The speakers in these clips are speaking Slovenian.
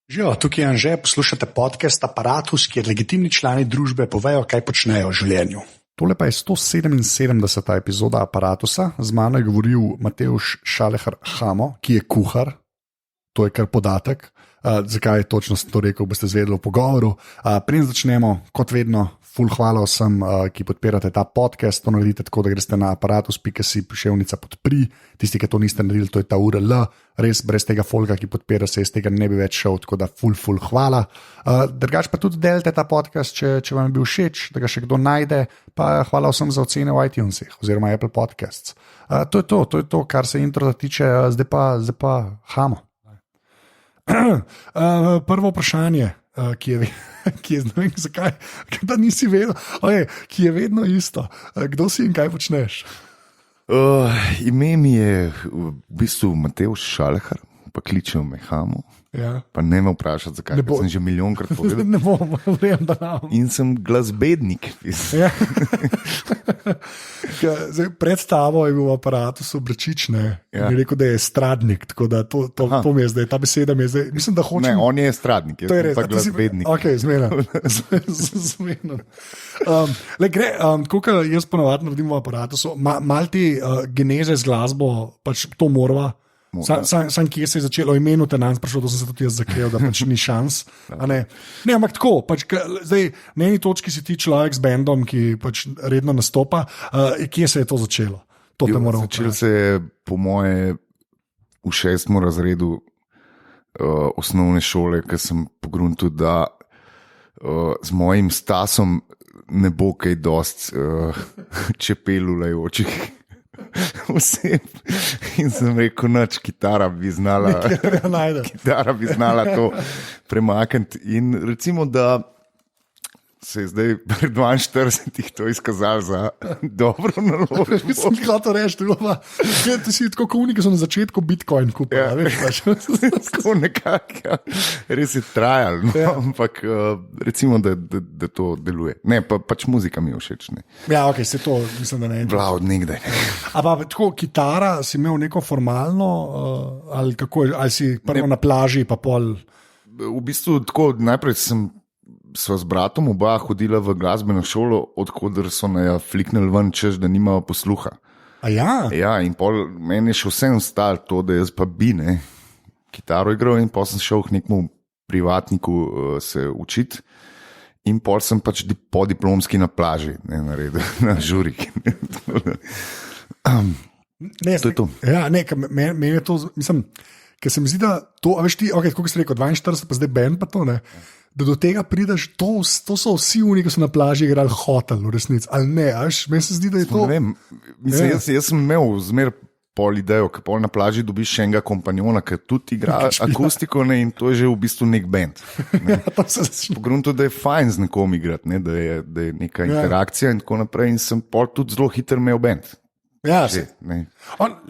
Živijo, tukaj je Anže, poslušate podcast Apparatus, kjer legitimni člani družbe povejo, kaj počnejo v življenju. Tole pa je 177. epizoda Apparatusa, z mano je govoril Matevž Šalehar Hamo, ki je kuhar, to je kar podatek. Zakaj točno sem to rekel, boste zvedeli v pogovoru. Preden začnemo, kot vedno, ful hvala vsem, ki podpirate ta podcast. To naredite tako, da greste na apparatus.si /podpri. Tisti, ki to niste naredili, to je ta URL. Res, brez tega folga, ki podpira, se iz tega ne bi več šel, tako da ful hvala. Drugač pa tudi delite ta podcast, če vam je bil všeč, da ga še kdo najde. Pa hvala vsem za ocene v iTunesih oziroma Apple Podcasts. To je to, kar se intro tiče, zdaj pa Hamo. Prvo vprašanje, ki je ne vem zakaj, da nisi vedel, ki je vedno isto. Kdo si in kaj počneš? Ime mi je v bistvu Matevž Šalehar, pa kličejo me Hamo. Ja. Pa ne me vprašati, zakaj, ker sem že milijonkrat povedal. Ne bom, vem, da nam. In sem glasbednik. Ja. Zdaj, predstavo je bil v Apparatusu Brečič, ne? Ja. Je rekel, da je estradnik, tako da to mi je zdaj, ta beseda mi je zdaj, mislim, da hočem... Ne, on je estradnik, jaz sem pa glasbednik. Ok, zmenen. Tako jaz ponovadi naredim v Apparatusu, mal ti geneze z glasbo, pač to morava. Sam kje se je začelo, o imenu te nam sprašal, to sem se tudi jaz zakril, da pač ni šans. Ne, ampak tako, pač, zdaj, na eni točki si ti človek z bendom, ki pač redno nastopa. Kje se je to začelo? Začelo se je po moje v 6. razredu osnovne šole, ker sem pogruntil, da z mojim Stasom ne bo kaj dost čepelulajočih oseb. In sem rekel, noč, kitara bi znala to premakniti. In recimo, da se je zdaj pri 42 to izkazalo za dobro naložbo. Mislim, kaj to reči, ti si tako komunik, ki so na začetku Bitcoin kupili. Ja, tako nekako, ja. Res je trajalo, no? Ja. Ampak recimo, da to deluje. Ne, pač muzika mi je všeč. Ne. Ja, ok, se to, mislim, da ne. Bila od nekdaj. A pa tako, kitara si imel neko formalno, ali kako, ali si prvo na plaži, pa pol? V bistvu tako, najprej sva s bratom oba hodila v glasbeno šolo, odkoder so na fliknili ven, češ, da nimajo posluha. A ja? Ja, in pol meni je še vsem stalo to, da jaz pa bi, ne, kitaro igral in pol sem šel k nekmu privatniku se učiti in pol sem pač podiplomski na plaži, ne, naredil, na žurik. Ne, to je to. Ja, ne, meni je to, mislim, ker se mi zdi, da to, a veš ti, ok, kako si rekel, 42, pa zdaj band pa to, ne, da do tega prideš, to so vsi oni, ki so na plaži igrali hotel, v resnici, ali ne, až, meni se zdi, da je to... Ne vem, mislim, jaz sem imel zmer pol idejo, ker pol na plaži dobiš še enega kompanjona, ki tudi igra akustiko, ne, in to je že v bistvu nek band. Ne. Pogrunto, da je fajn z nekom igrati, ne, da je neka interakcija in tako naprej, in sem pol tudi zelo hiter imel band. Ja,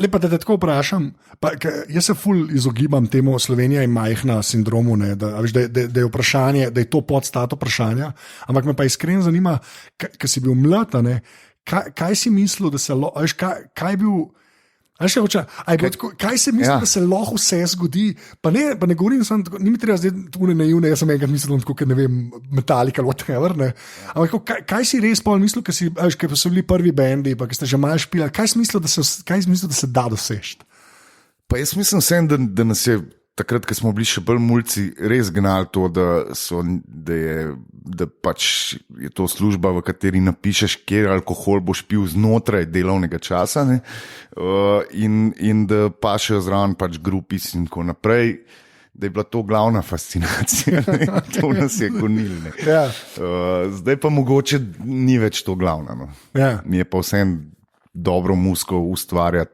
lepa, da te tako vprašam, pa, jaz se ful izogibam temu Slovenija je majhna sindromu, ne, da je vprašanje, da je to podstat vprašanja, ampak me pa iskreno zanima, ker si bil mlad, ne, kaj si mislil, da se kaj je bil... Kaj se misli, da se lahko vse zgodi? Pa ne govorim, ni mi treba zdaj tukaj naivne, jaz sem enkrat mislil, tako, ne vem, Metallica ali whatever, ne. Ampak kaj si res pol mislil, ker so bili prvi bendi, pa ki ste že malo špilali, kaj si mislil, da se da dosežiti? Pa jaz mislim vsem, da nas je takrat, ko smo bili še bolj mulci, res gnali to, da pač je to služba, v kateri napišeš, kjer alkohol boš pil znotraj delovnega časa, ne? In da pašejo zraven pač grupis in tako naprej, da je bila to glavna fascinacija, ne? To nas je gonilo. Ja. Zdaj pa mogoče ni več to glavna. No? Ja. Mi je pa vsem dobro muziko ustvarjati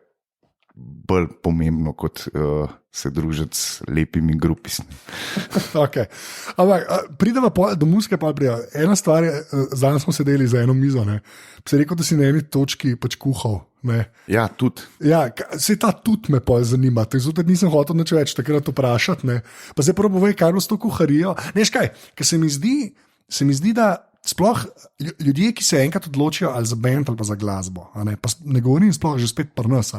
bolj pomembno, kot se družiti s lepimi grupismi. Okay. Pridemo do muzike, pa pridemo. Ena stvar je, zdaj smo sedeli za eno mizo, ne. Se je rekel, da si na eni točki pač kuhal. Ne. Ja, tudi. Ja, se ta tudi me pol zanima, zato nisem hotel nič več takrat vprašati. Ne. Pa zdaj prvo povej, kaj bo s to kuharijo. Neš kaj, ker se mi zdi, da sploh ljudje, ki se enkrat odločijo ali za band ali pa za glasbo, pa ne govorim sploh že spet pri nas,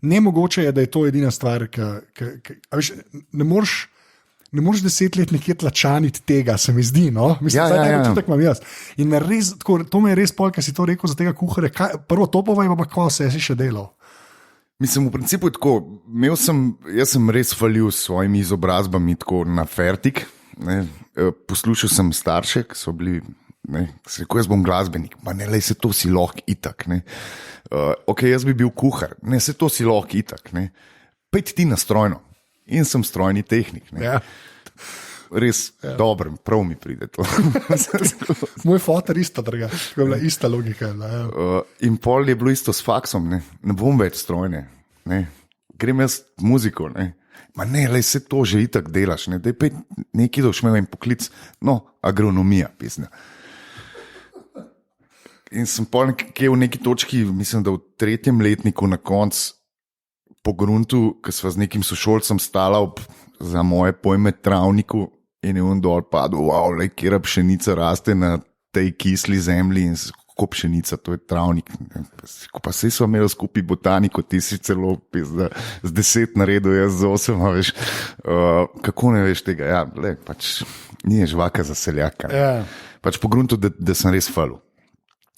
ne mogoče je, da je to edina stvar, ki ne moreš ne moreš 10 let nekje tlačaniti tega, se mi zdi. No? Mislim, da je to tako imam jaz. In res, tako, to me je res pol, ker si to rekel za tega kuharja. Prvo to povej, pa kako se si še delal. Mislim, v principu je tako. Jaz sem res falil s svojimi izobrazbami tako na fertik. Poslušal sem starše, ki so bili. Rekel, jaz bom glasbenik, pa ne, se to si lahko itak. Ok, jaz bi bil kuhar, ne, se to si lahko itak. Pejti ti na strojno. In sem strojni tehnik. Ja. Res dobro, prav mi pride to. Moj fotor isto, druga, bila ista logika. In pol je bilo isto s faksom, ne bom več strojne, grem jaz muziko. Ma ne, se to že itak delaš, daj pej nekaj doš imel en poklic, agronomija, pisna. In sem pol nekje v neki točki, mislim, da v 3. letniku na koncu po gruntu, ker sva z nekim sošolcem stala za moje pojme travniku in je on dol padel, wow, kjera pšenica raste na tej kisli zemlji in kako pšenica, to je travnik. Pa saj sva imela skupaj botaniko, ti si celo z 10 naredil, jaz z 8, veš, kako ne veš tega, pač ni žvaka za seljaka. Pač po gruntu, da sem res falil.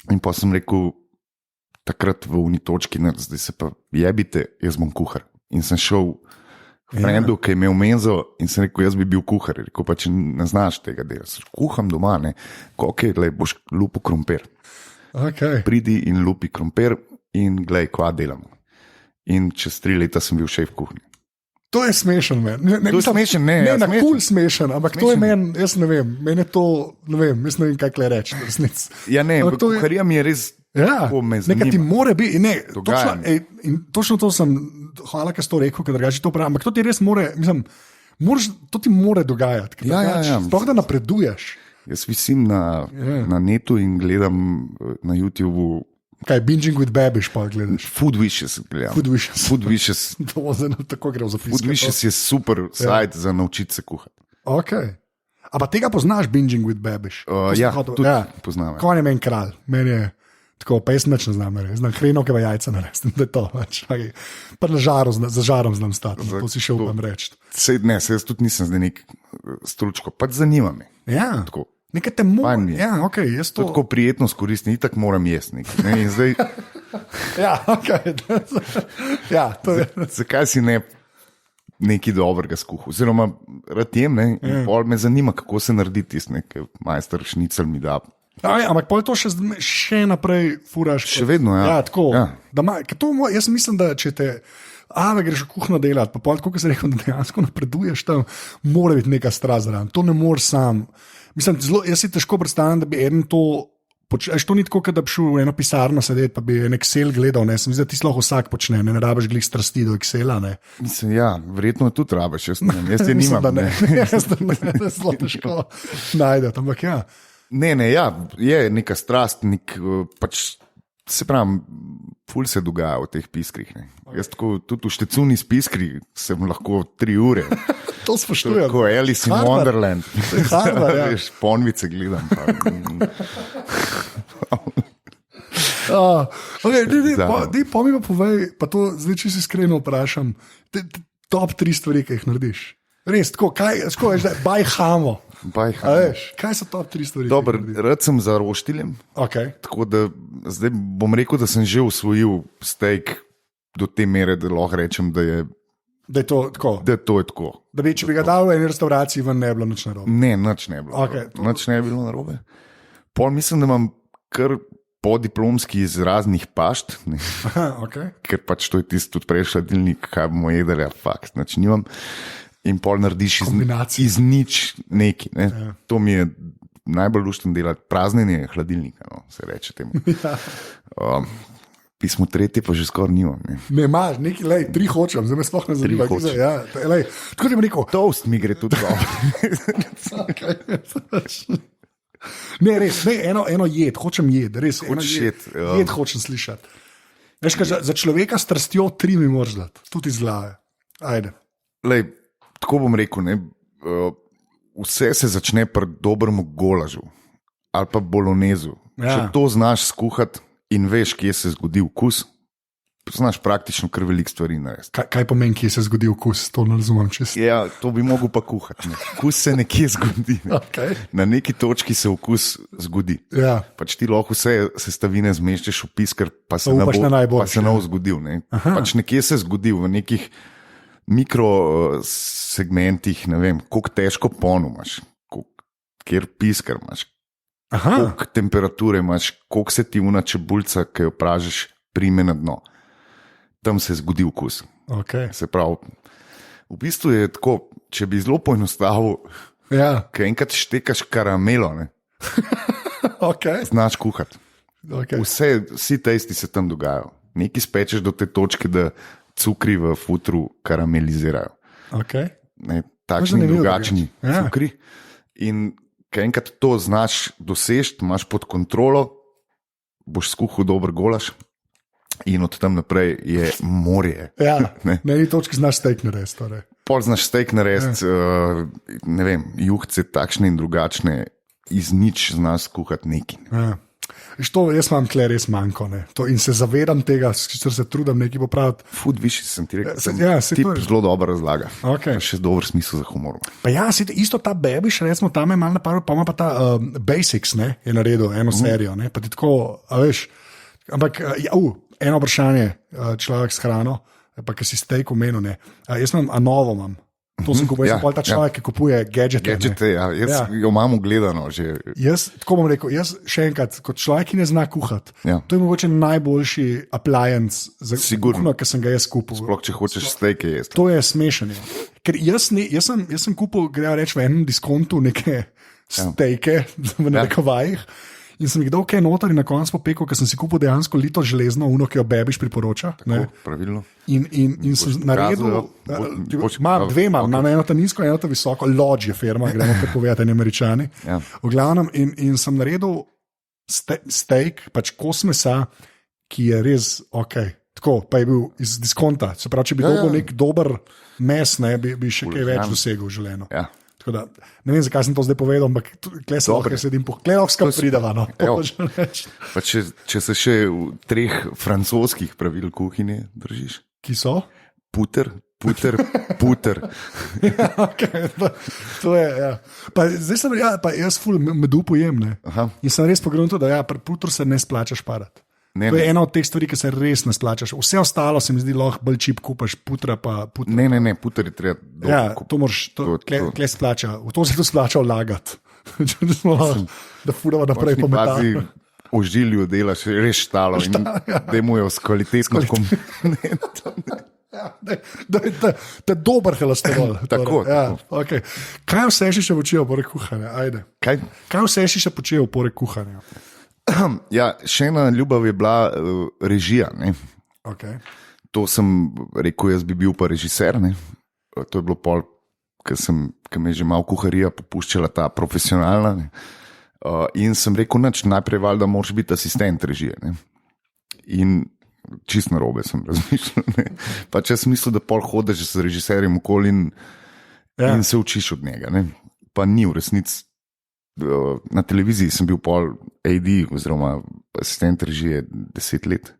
In pa sem rekel, takrat v uni točki, zdaj se pa jebite, jaz bom kuhar. In sem šel k frendu, ki je imel menzo in sem rekel, jaz bi bil kuhar. Rekel pa, če ne znaš tega dela. Kuham doma, ok, boš lupo krompir. Okay. Pridi in lupi krompir in glej, kva delamo. In čez 3 leta sem bil šef kuhinje. To je smešen, men. To je smešen, ne. Ne, na kul smešen, ampak smešen. To je meni, jaz ne vem, meni je to, ne vem, jaz ne vem, kaj reči. Ja, ne, kuharija mi je res. Ja, nekaj ti more biti, točno to sem, hvala, ker si to rekel, ker drugače to pravim, ampak to ti res more, mislim, to ti more dogajati, sploh da napreduješ. Jaz visim na netu in gledam na YouTubeu. Kaj, Binging with Babish pa gledaš? Food Wishes gledam. Food Wishes. Tako gre v zapiske. Food Wishes je super sajt za naučiti se kuhati. Ok. A pa tega poznaš, Binging with Babish? Tudi poznam. Ko je meni kralj, meni je tako, pa jaz nič ne znam reči, znam hrenovkeva jajca narediti, da je to, pa za žarom znam stati, to si še upam reči. Ne, jaz tudi nisem zdaj nek stručko, pač zanima me. Ja, nekaj te mora, ja, ok, jaz to. To tako prijetno skoristim, itak moram jesti nekaj, in zdaj. Ja, ok, ja, to je. Zakaj si ne nekaj dobrega skuhal, oziroma rad jem, pol me zanima, kako se naredi tisti, nekaj majster šnicel mi da. Ampak pol to še naprej furaš. Še vedno, ja. Ja, tako. Ja. Jaz mislim, da če te greš v kuhno delati, pa pol, kako se rekel, da dejansko napreduješ tam, mora biti neka strast zraven. To ne moreš sam. Mislim, jaz si težko predstavljam, da bi eden to počel. To ni tako, da bi šel v eno pisarno sedeti, pa bi en Excel gledal. Se mi zdi, da ti lahko vsak počne, ne rabiš glih strasti do Excela. Ne. Mislim, ja, verjetno tudi rabiš, jaz te nimam. Jaz te zelo težko najdem, ampak ja. Ne, ja, je neka strast, pač, se pravi, ful se dogaja v teh piskrih. Jaz tako, tudi v Štecuni s piskri sem lahko 3 ure. To spoštujem. Tako Alice in Wonderland. Harvard, ja. Ponvice gledam. Pa mi pa povej, pa to zdaj čisto iskreno vprašam, top 3 stvari, ki jih narediš. Res, tako, bajhamo. Kaj so top 3 stvari? Dobar, rad sem za roštiljem. Okay. Tako da zdaj bom rekel, da sem že usvojil steak do te mere, da lahko rečem, da je to tako. Da to je tako. Da bi, če bi ga dal v eni restauraciji, ven ne bi bilo nič narobe. Ne, nič ne bi bilo. Okay, nič ne bi bilo narobe. Pol mislim, da imam kar podiplomski iz raznih pašt. Okay. Ker pač to je tisto tudi prej hladilnik, kaj bomo jedeli, fakt, nič nimam. In pol narediš iz nič neki. Ne? Ja. To mi je najbolj luštno delati. Praznjenje hladilnika, se reče temu. Ja. Pismo 3 pa že skoraj nimam. Ne imaš, nekaj, 3 hočem, zdaj me sploh ne zanima. Ja, tako ti bom rekel. Toast mi gre tudi dobro. Ne, res, eno jed, hočem jed, res. Jed hočem slišati. Veš, za človeka s strastjo 3 mi moraš dati, tudi iz glave. Ajde. Tako bom rekel, vse se začne pri dobremu golažu ali pa bolonezu. Ja. Če to znaš skuhati in veš, kje se zgodi vkus, znaš praktično kar veliko stvari narediti. Kaj pomeni, kje se zgodi okus, to ne razumem čisto. Ja, to bi mogel pa kuhati. Ne. Okus se nekje zgodi. Ne. Okay. Na neki točki se okus zgodi. Ja. Pač ti lahko vse sestavine zmeščeš v pisker, pa se ne bo zgodil. Ne. Pač nekje se zgodi v nekih mikrosegmentih, ne vem, koliko težko pono imaš, kjer pisker imaš, koliko temperature imaš, koliko se ti una čebulca, ki jo pražiš, prime na dno. Tam se zgodi okus. Okay. Se pravi, v bistvu je tako, če bi zelo poenostavil, ker enkrat štekaš karamelo, znaš kuhati. Okay. Vsi testi se tam dogajajo. Nekaj spečeš do te točke, da cukri v futru karamelizirajo. Okay. Takšni in drugačni cukri. In ker enkrat to znaš doseči, imaš pod kontrolo, boš skuhal dober golaž in od tam naprej je morje. Ja, na eni točki znaš steak narediti. Torej. Pol znaš steak narediti, ne vem, juhce takšne in drugačne, iz nič znaš skuhati nekaj. Ja. To, jaz imam tle res manjko in se zavedam tega, ker se trudim nekaj popraviti. Food viš, sem ti rekel, ti zelo dobro razlaga. Okay. Še dober smisel za humor. Pa ja, isto ta Babiš, recimo tam je malo napadlo, pa ima pa ta Basics, je naredil eno serijo, pa ti tako, veš, ampak eno vprašanje, človek s hrano, pa ki si steak omenil, jaz imam, novo imam. To sem kupil, jaz sem ta človek, ki kupuje gadgete. Jaz jo imam ugledano že. Jaz, tako bom rekel, jaz še enkrat, kot človek, ki ne zna kuhati, to je mogoče najboljši appliance za kuhno, ki sem ga jaz kupil. Sploh, če hočeš steake jesti. To je smešanje. Ker jaz sem kupil, grejo reči, v enem diskontu neke steake, v narekovajih, in sem jih dal kaj noter in na koncu popekel, ker sem si kupil dejansko lito železno uno, ki jo Babiš priporoča. Tako, pravilno. In sem naredil, imam eno ta nizko, eno ta visoko, Lodge je firma, gremo kar povedati, Američani. V glavnem, in sem naredil steak, pač kos mesa, ki je res ok. Tako, pa je bil iz diskonta. Se pravi, če bi dobil nek dober mes, bi še kaj več dosegel želeno. Ja. Da, ne vem, zakaj sem to zdaj povedal, ampak tukaj se lahko sedim, tukaj lahko skrat pridava. Če se še v 3 francoskih pravil kuhinje držiš. Ki so? Puter. Ja, okay, to je, ja. Zdaj sem, pa jaz ful medu pojem, in sem res pogledal to, da puter se ne splača šparati. To je ena od teh stvari, ki se res ne splačaš. Vse ostalo se mi zdi lahko bolj čip kupaš, putra pa putra. Ne, puter je treba dobro. Ja, to moraš, kle splača. V to se to splača vlagati. Da furava naprej pometati. Ožilju delaš, res štalo in demujo s kvalitetno komponento. Da je dober holesterol. Tako. Okay. Kaj vse še počejo poleg kuhanja? Ajde. Kaj vse še počejo poleg kuhanja? Ja, še ena ljubav je bila režija. Okay. To sem rekel, jaz bi bil pa režiser. To je bilo pol, ker me je že malo kuharija popuščala ta profesionalna. In sem rekel, najprej valjda moraš biti asistent režije. In čist narobe sem razmišljal. Pač jaz mislil, da pol hodiš z režiserjem okoli in se učiš od njega. Pa ni v resnici. Na televiziji sem bil pol AD oziroma asistent režije 10 let.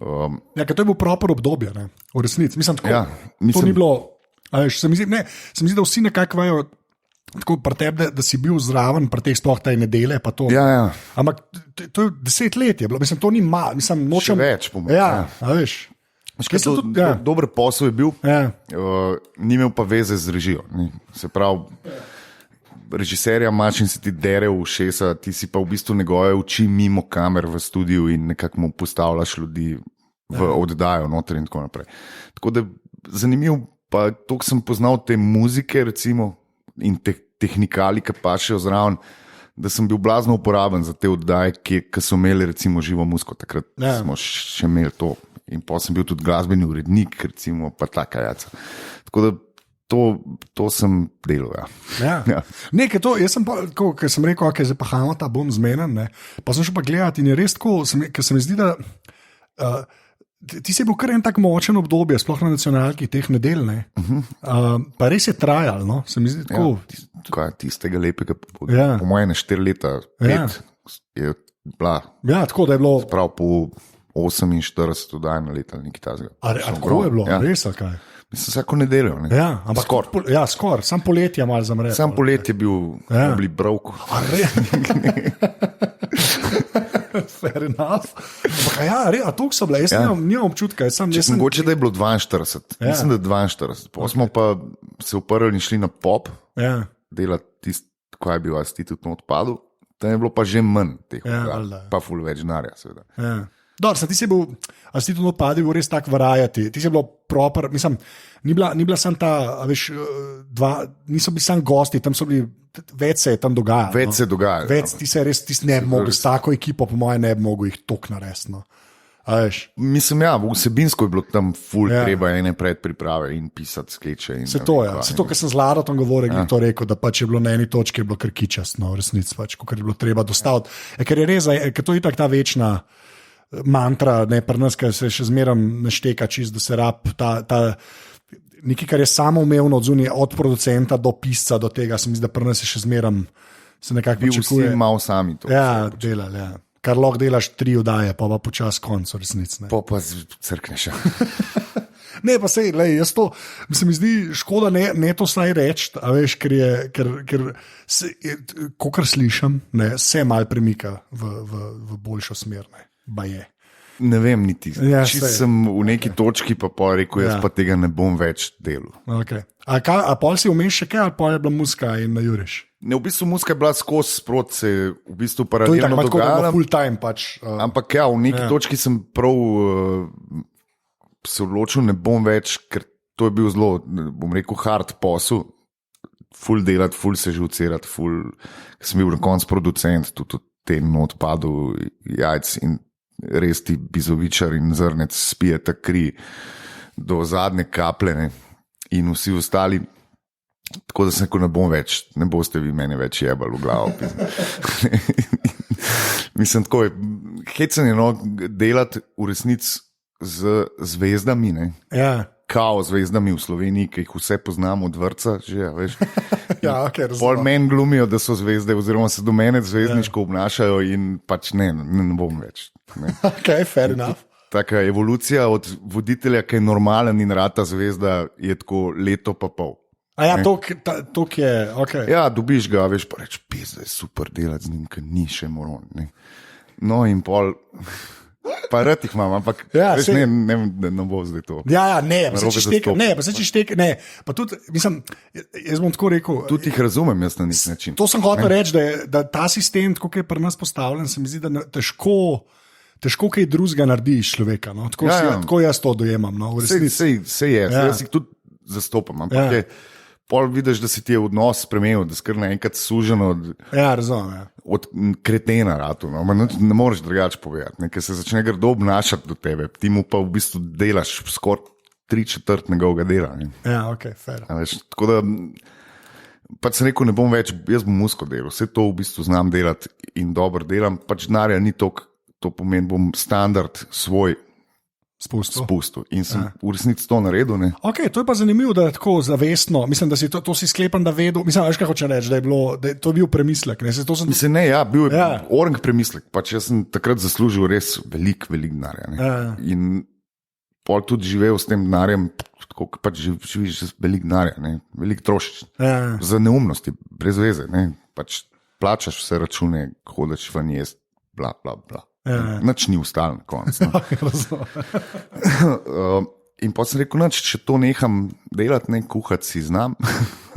To je bil proper obdobje, v resnici. Mislim, to ni bilo. Se mi zdi, da vsi nekako vajo tako pri tebi, da si bil zraven pri teh sploh tej nedele. Ja. Ampak to je 10 let je bilo. Mislim, to ni malo. Še več, po mojem. Veš. Dober posel je bil, ni imel pa veze z režijo. Se pravi, režiserja imaš in se ti dere v ušesa, ti si pa v bistvu njegove oči mimo kamer v studiu in nekako mu postavljaš ljudi v oddajo noter in tako naprej. Tako da zanimivo, pa toliko sem poznal te muzike recimo in tehnikali, ki pašejo zraven, da sem bil blazno uporaben za te oddaje, ki so imeli recimo živo muziko, takrat smo še imeli to in pa sem bil tudi glasbeni urednik recimo, pa taka jaca. Tako da To sem delal. Nekaj to, jaz sem pa, ker sem rekel, zdaj pa hamata, bom zmenen, pa sem šel pa gledati in je res tako, ker se mi zdi, da ti si bil kar en tak močen obdobje, sploh na nacionalki teh nedel, pa res je trajal, no? Se mi zdi tako. Tistega lepega, po mojem 4 leta, 5 je bila. Ja, tako da je bilo. Prav po 48 oddaj na leto, nekaj takega. Tako je bilo, res ali kaj? Mislim, vsako nedeljo. Ne? Ja, ampak skoraj. Sam poletje malo zamre. Sam poletje je bil obli brovko. Fair enough. To so bile, jaz nimam občutka. Mogoče, da je bilo 42, mislim, da je 42. Pa smo pa se uprli in šli na pop, delati tisto, kaj je bil tudi na odpadu. Tam je bilo pa že manj teh pa ful več denarja, seveda. Ti si bil, a si tudi odpadil, bil res tak varajati. Ti si bilo proper, mislim, ni bila sam ta, veš, niso bili sam gosti, tam so bili, več se je tam dogajalo. Več se je dogajalo. Ti se res, ti ne bi mogel, s tako ekipo, po mojem, ne bi mogel jih tok narediti. No. Mislim, vsebinsko je bilo tam ful treba ene predpriprave in pisati skeče. Se to, ker sem z Larotom govoril, to rekel, da pač je bilo na eni točki, je bilo kar kičast, no, v resnici, pač, ker je bilo treba dostaviti. Ker je res, ker to je itak ta večna mantra, ne, pri nas, ker se še zmeram našteka čist, da se rab nekaj, kar je samoumevno od producenta do pisca do tega, se mi zdi, da pri nas je še zmeram se nekako pričakuje. Vsi malo sami to. Ja, delali, ja. Kar lahko delaš 3 oddaje, pa počas konc, v resnici. Pa crkneš. Ne, pa sej, jaz to, se mi zdi škoda ne to snaj reči, a veš, ker kakor slišam, se mal premika v boljšo smer, Ne vem niti. Sem v neki točki pa rekel, jaz pa tega ne bom več delal. Okay. A pol si vmeš še kaj, ali pol je bila muska in na juriš? Ne, v bistvu muska je bila skozi sprot, se v bistvu paralelno dogajala. Full time pač. Ampak v neki točki sem prav se odločil, ne bom več, ker to je bil zelo, bom rekel, hard posel. Full delati, full se žucirati, sem bil na koncu producent, tudi tem odpadu jajc in res ti bizovičar in zrnec spijete kri do zadnje kaple, ne? In vsi ostali, tako da sem rekel, ne bom več, ne boste vi mene več jebali v glavo. Mislim, tako je, hecen je delati v resnici z zvezdami, ne? Ja. Kao zvezdami v Sloveniji, ki jih vse poznamo od vrca, že, veš. Okay, pol meni glumijo, da so zvezde, oziroma se do mene zvezdniško obnašajo in pač ne bom več. Ne. Ok, fair enough. Taka evolucija od voditelja, ki je normalen in rata zvezda, je tako leto pa pol. To je, ok. Ja, dobiš ga, veš, pa reč, da je super delati z njim, ker ni še moron. Ne. No in pol... Pa rad jih imam, ampak veš, ne bo zdaj to. Pa tudi, mislim, jaz bom tako rekel. Tudi jih razumem, jaz na nek način. To sem hotel reči, da ta sistem, tako je pri nas postavljen, se mi zdi, da težko kaj drugega narediš človeka. No? Tako jaz to dojemam. No? Sej je, jaz jih tudi zastopam, ampak pol vidiš, da se ti je odnos spremenil, da si kar naenkrat sužen od kretena ratu. No? Ne moreš drugače povedati, ker se začne grdo obnašati do tebe, ti mu pa v bistvu delaš skoraj 3/4 njegovega dela. Ne? Ja, ok, fair. Tako da pač sem rekel, ne bom več, jaz bom musko delal, vse to v bistvu znam delati in dobro delam, pač denarja ni toliko, to pomeni, bom standard svoj spustil. In sem v resnici to naredil. Ne? Ok, to je pa zanimivo, da je tako zavestno. Mislim, da si to si sklepam, da vedel. Mislim, veš, kaj hoče reči, da je to bil premislek. Mislim, bil je orang premislek. Pač jaz sem takrat zaslužil res velik denarja. In pol tudi živel s tem denarjem, tako pač živiš z velik denarja, velik trošič. Za neumnosti, brez veze. Ne? Pač plačaš vse račune, hodiš ven jesti, bla, bla, bla. Nič ni ustalo na koncu. No. In potem sem rekel, če to neham delati, ne kuhati si znam.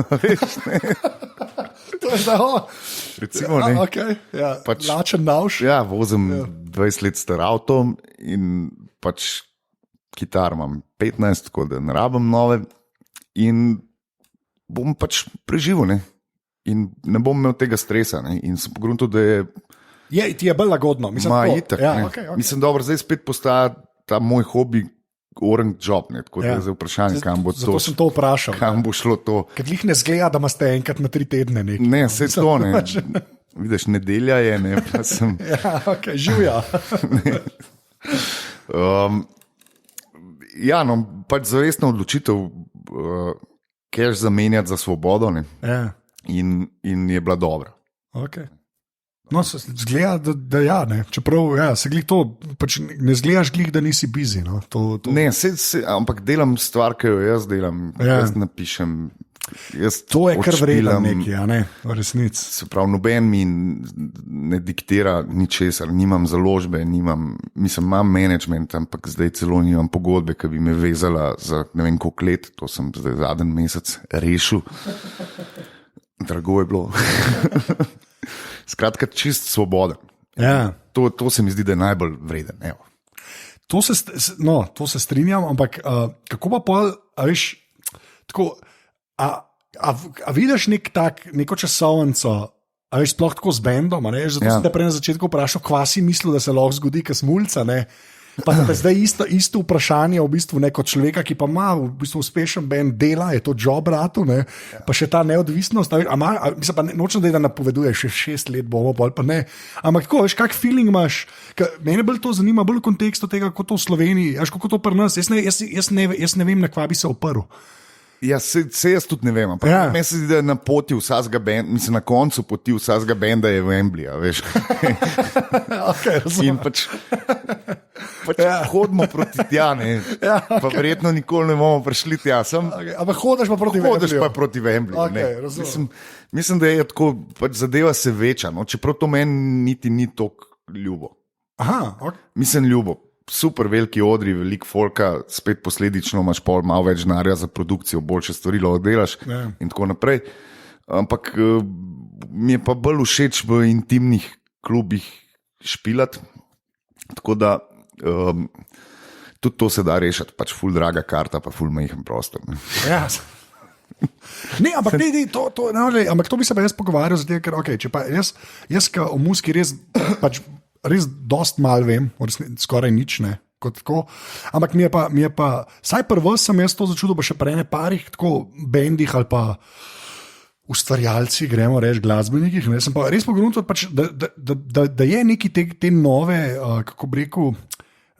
Veš, ne. To je zdaj, recimo, ne. Okay, ja. Pač, lačen navš. Ja, vozim 20 let star avtom in pač kitar imam 15, tako da ne rabim nove in bom pač preživel, ne. In ne bom imel tega stresa, ne. In sem pogruntil, da ti je bolj lagodno. Mislim, itak, okay. Mislim, dobro, zdaj spet postaja ta moj hobi orang job, ne, tako da je zdaj vprašanje, kam bo to. Zato sem to vprašal. Kam bo šlo to. Ker jih ne zgleda, da imaš enkrat na 3 tedne nekaj. Ne, vse to ne. Vidiš, nedelja je, ne, pa sem. Ja, ok, živja. Ja, no, pač zavestna odločitev, cash zamenjati za svobodo, ne. Ja. In je bila dobra. Ok. No, zgleda, da ja, ne. Čeprav ja, se glih to, pač ne zgledaš glih, da nisi busy. No. To. Ne, ampak delam stvar, ki jo jaz delam, jaz napišem. To je kar vredno nekaj, a ne, v resnici. Se pravi, noben mi ne diktira ničesar, nimam založbe, imam management, ampak zdaj celo nimam pogodbe, ki bi me vezala za ne vem koliko let, to sem zdaj zadnji mesec rešil. Drago je bilo. Skratka, čist svoboden. Ja. To se mi zdi, da je najbolj vreden. Evo. To se strinjam, ampak kako pa pol, a veš, tako, a vidiš neko časovnico, a veš, sploh tako z bendom, a ne, zato sem te prej na začetku vprašal, kva si mislil, da se lahko zgodi, ka smulca, ne. Pa zdaj isto vprašanje v bistvu neko človeka, ki pa ima v bistvu uspešen band, dela, je to job ratu, ne? Pa še ta neodvisnost, mislim pa nočem, da napoveduješ, še 6 let bomo, pa ne. Ampak tako, veš, kak feeling imaš, mene bolj to zanima, bolj v kontekstu tega, kot to v Sloveniji, veš, kako to pri nas, jaz ne vem, na kva bi se oprl. Ja, se jaz tudi ne vem, ampak meni se zdi, da je na poti vsakega benda, mislim, na koncu poti vsakega benda je Wembley, veš. Okay, in pač hodimo proti tja, ne. Pa verjetno nikoli ne bomo prišli tja. Ampak hodiš pa proti Wembleyju. Hodiš pa proti Wembleyju, okay, mislim, da je tako, pač zadeva se veča, no, čeprav to meni niti ni toliko ljubo. Aha, okay. Mislim, ljubo. Super veliki odri, veliko folka, spet posledično imaš malo več denarja za produkcijo, boljše stvari lahko delaš in tako naprej. Ampak mi je pa bolj všeč v intimnih klubih špilat, tako da tudi to se da rešiti, pač ful draga karta, pa ful majhen prostor. Ja. Ne, ampak ampak to bi se pa jaz pogovarjal, zato, ker okay, če pa jaz ka o muski res dost malo vem, skoraj nič ne. Ampak mi je pa saj prvo sem jaz to začutil, pa še prej ne parih tako bendih ali pa ustvarjalci, gremo reči glasbenikih, ne, sem pa res pogrunil, pač, da je neki te nove, kako bi rekel,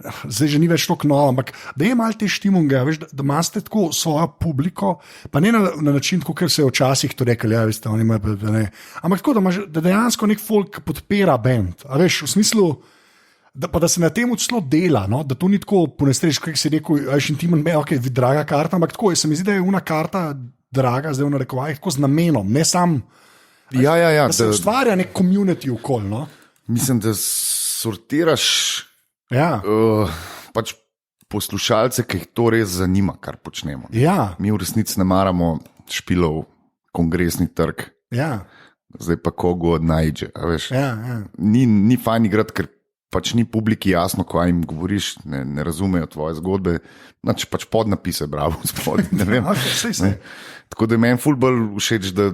zdaj že ni več toliko novo, ampak da je malo te štimunge, veš, da imate tako svojo publiko, pa ne na način, kot se je včasih to rekli, ja, veste, oni imajo, ne. Ampak tako, da dejansko nek folk podpira band, a veš, v smislu, da se na tem celo dela, no? Da to ni tako ponestreč, kot si rekel, veš, intimen, ok, draga karta, ampak tako, se mi zdi, da je una karta draga, zdaj v narekovajih, tako z namenom, ne sam, da se ustvarja nek community okoli, no? Mislim, da sortiraš pač poslušalce, ki jih to res zanima, kar počnemo. Ja. Mi v resnici ne maramo špilov, kongresni trg. Ja. Zdaj pa kogo najde. Ni fajn igrati, ker pač ni publiki jasno, ko jim govoriš, ne razumejo tvoje zgodbe. Znači pač podnapise, bravo, gospod. Ne vem. Okay, tako da je meni ful bolj všeč, da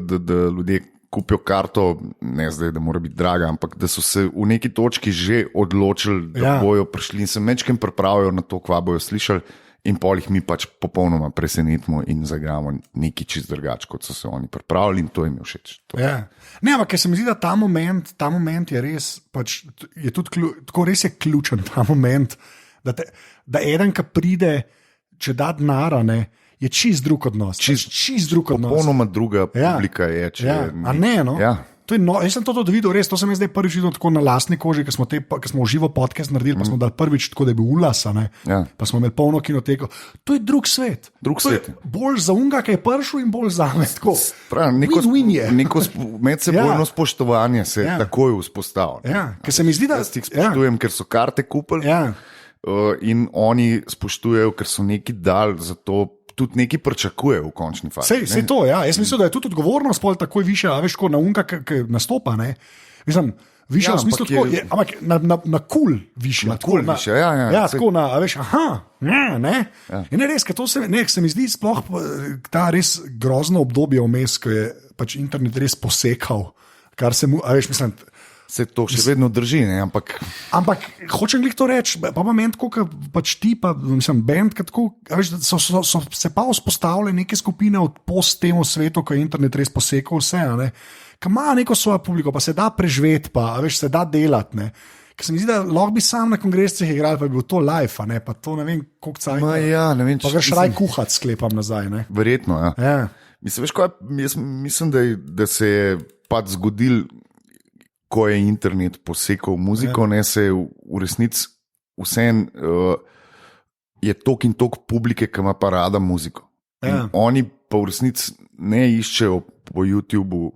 ljudje kupijo karto, ne zdaj, da mora biti draga, ampak da so se v neki točki že odločili, da bojo prišli in se mečkem pripravijo na to, kva bojo slišali in pol jih mi pač popolnoma presenetimo in zagramo nekaj čist drugače, kot so se oni pripravili in to jim je všeč. Ne, ampak ker se mi zdi, da ta moment je res, pač je tudi tako res je ključen ta moment, da eden, ki pride, če da denara, ne, je čist drug odnos. Čist drug odnos. Popolnoma druga publika je. A ne, no? Ja. To je jaz sem to videl, res, to sem jaz zdaj prvič videl tako na lastni koži, ko smo v živo podcast naredili, pa smo dali prvič tako, da je bil ulas, pa smo imeli polno kinoteko. To je drug svet. Bolj za unga, ki je prišel in bolj za me. Neko medsebojno spoštovanje se takoj vzpostavlja. Ja, ker se mi zdi, da... Jaz jih spoštujem, ker so karte kupili in oni spoštujejo, ker so neki dal za to, tudi nekaj pričakuje v končni fazi. Sej to, ja. Jaz mislim, da je tudi odgovornost pol takoj višja, a veš, ko na unka, ki nastopa, ne. Mislim, višja v smislu tako, ampak na cool višja. Na cool višja, ja. Tako na, a veš, ne. In ne res, ker to se mi zdi sploh ta res grozno obdobje vmes, ko je pač internet res posekal, kar se mu, a veš, mislim, se to še vedno drži, ne, ampak hočem glih to reči, pa meni tako, pač ti, pa mislim, band, tako, veš, so se pa vzpostavile neke skupine od post temu svetu, ko je internet res posekal vse, ne, ki ima neko svojo publiko, pa se da preživeti, pa veš, se da delati, ne. Ker se mi zdi, da lahko bi sam na kongresih igral, pa bi bil to live, ne, pa to ne vem, koliko cajt. Ne vem, pa ga šraj kuhat sklepam nazaj, ne. Verjetno, ja. Mislim, veš, kaj, jaz mislim, da se je pač zgodil ko je internet posekal muziko, ne se v resnici vseeno je tok in tok publike, ki ima pa rada muziko. Oni pa v resnici ne iščejo po YouTubu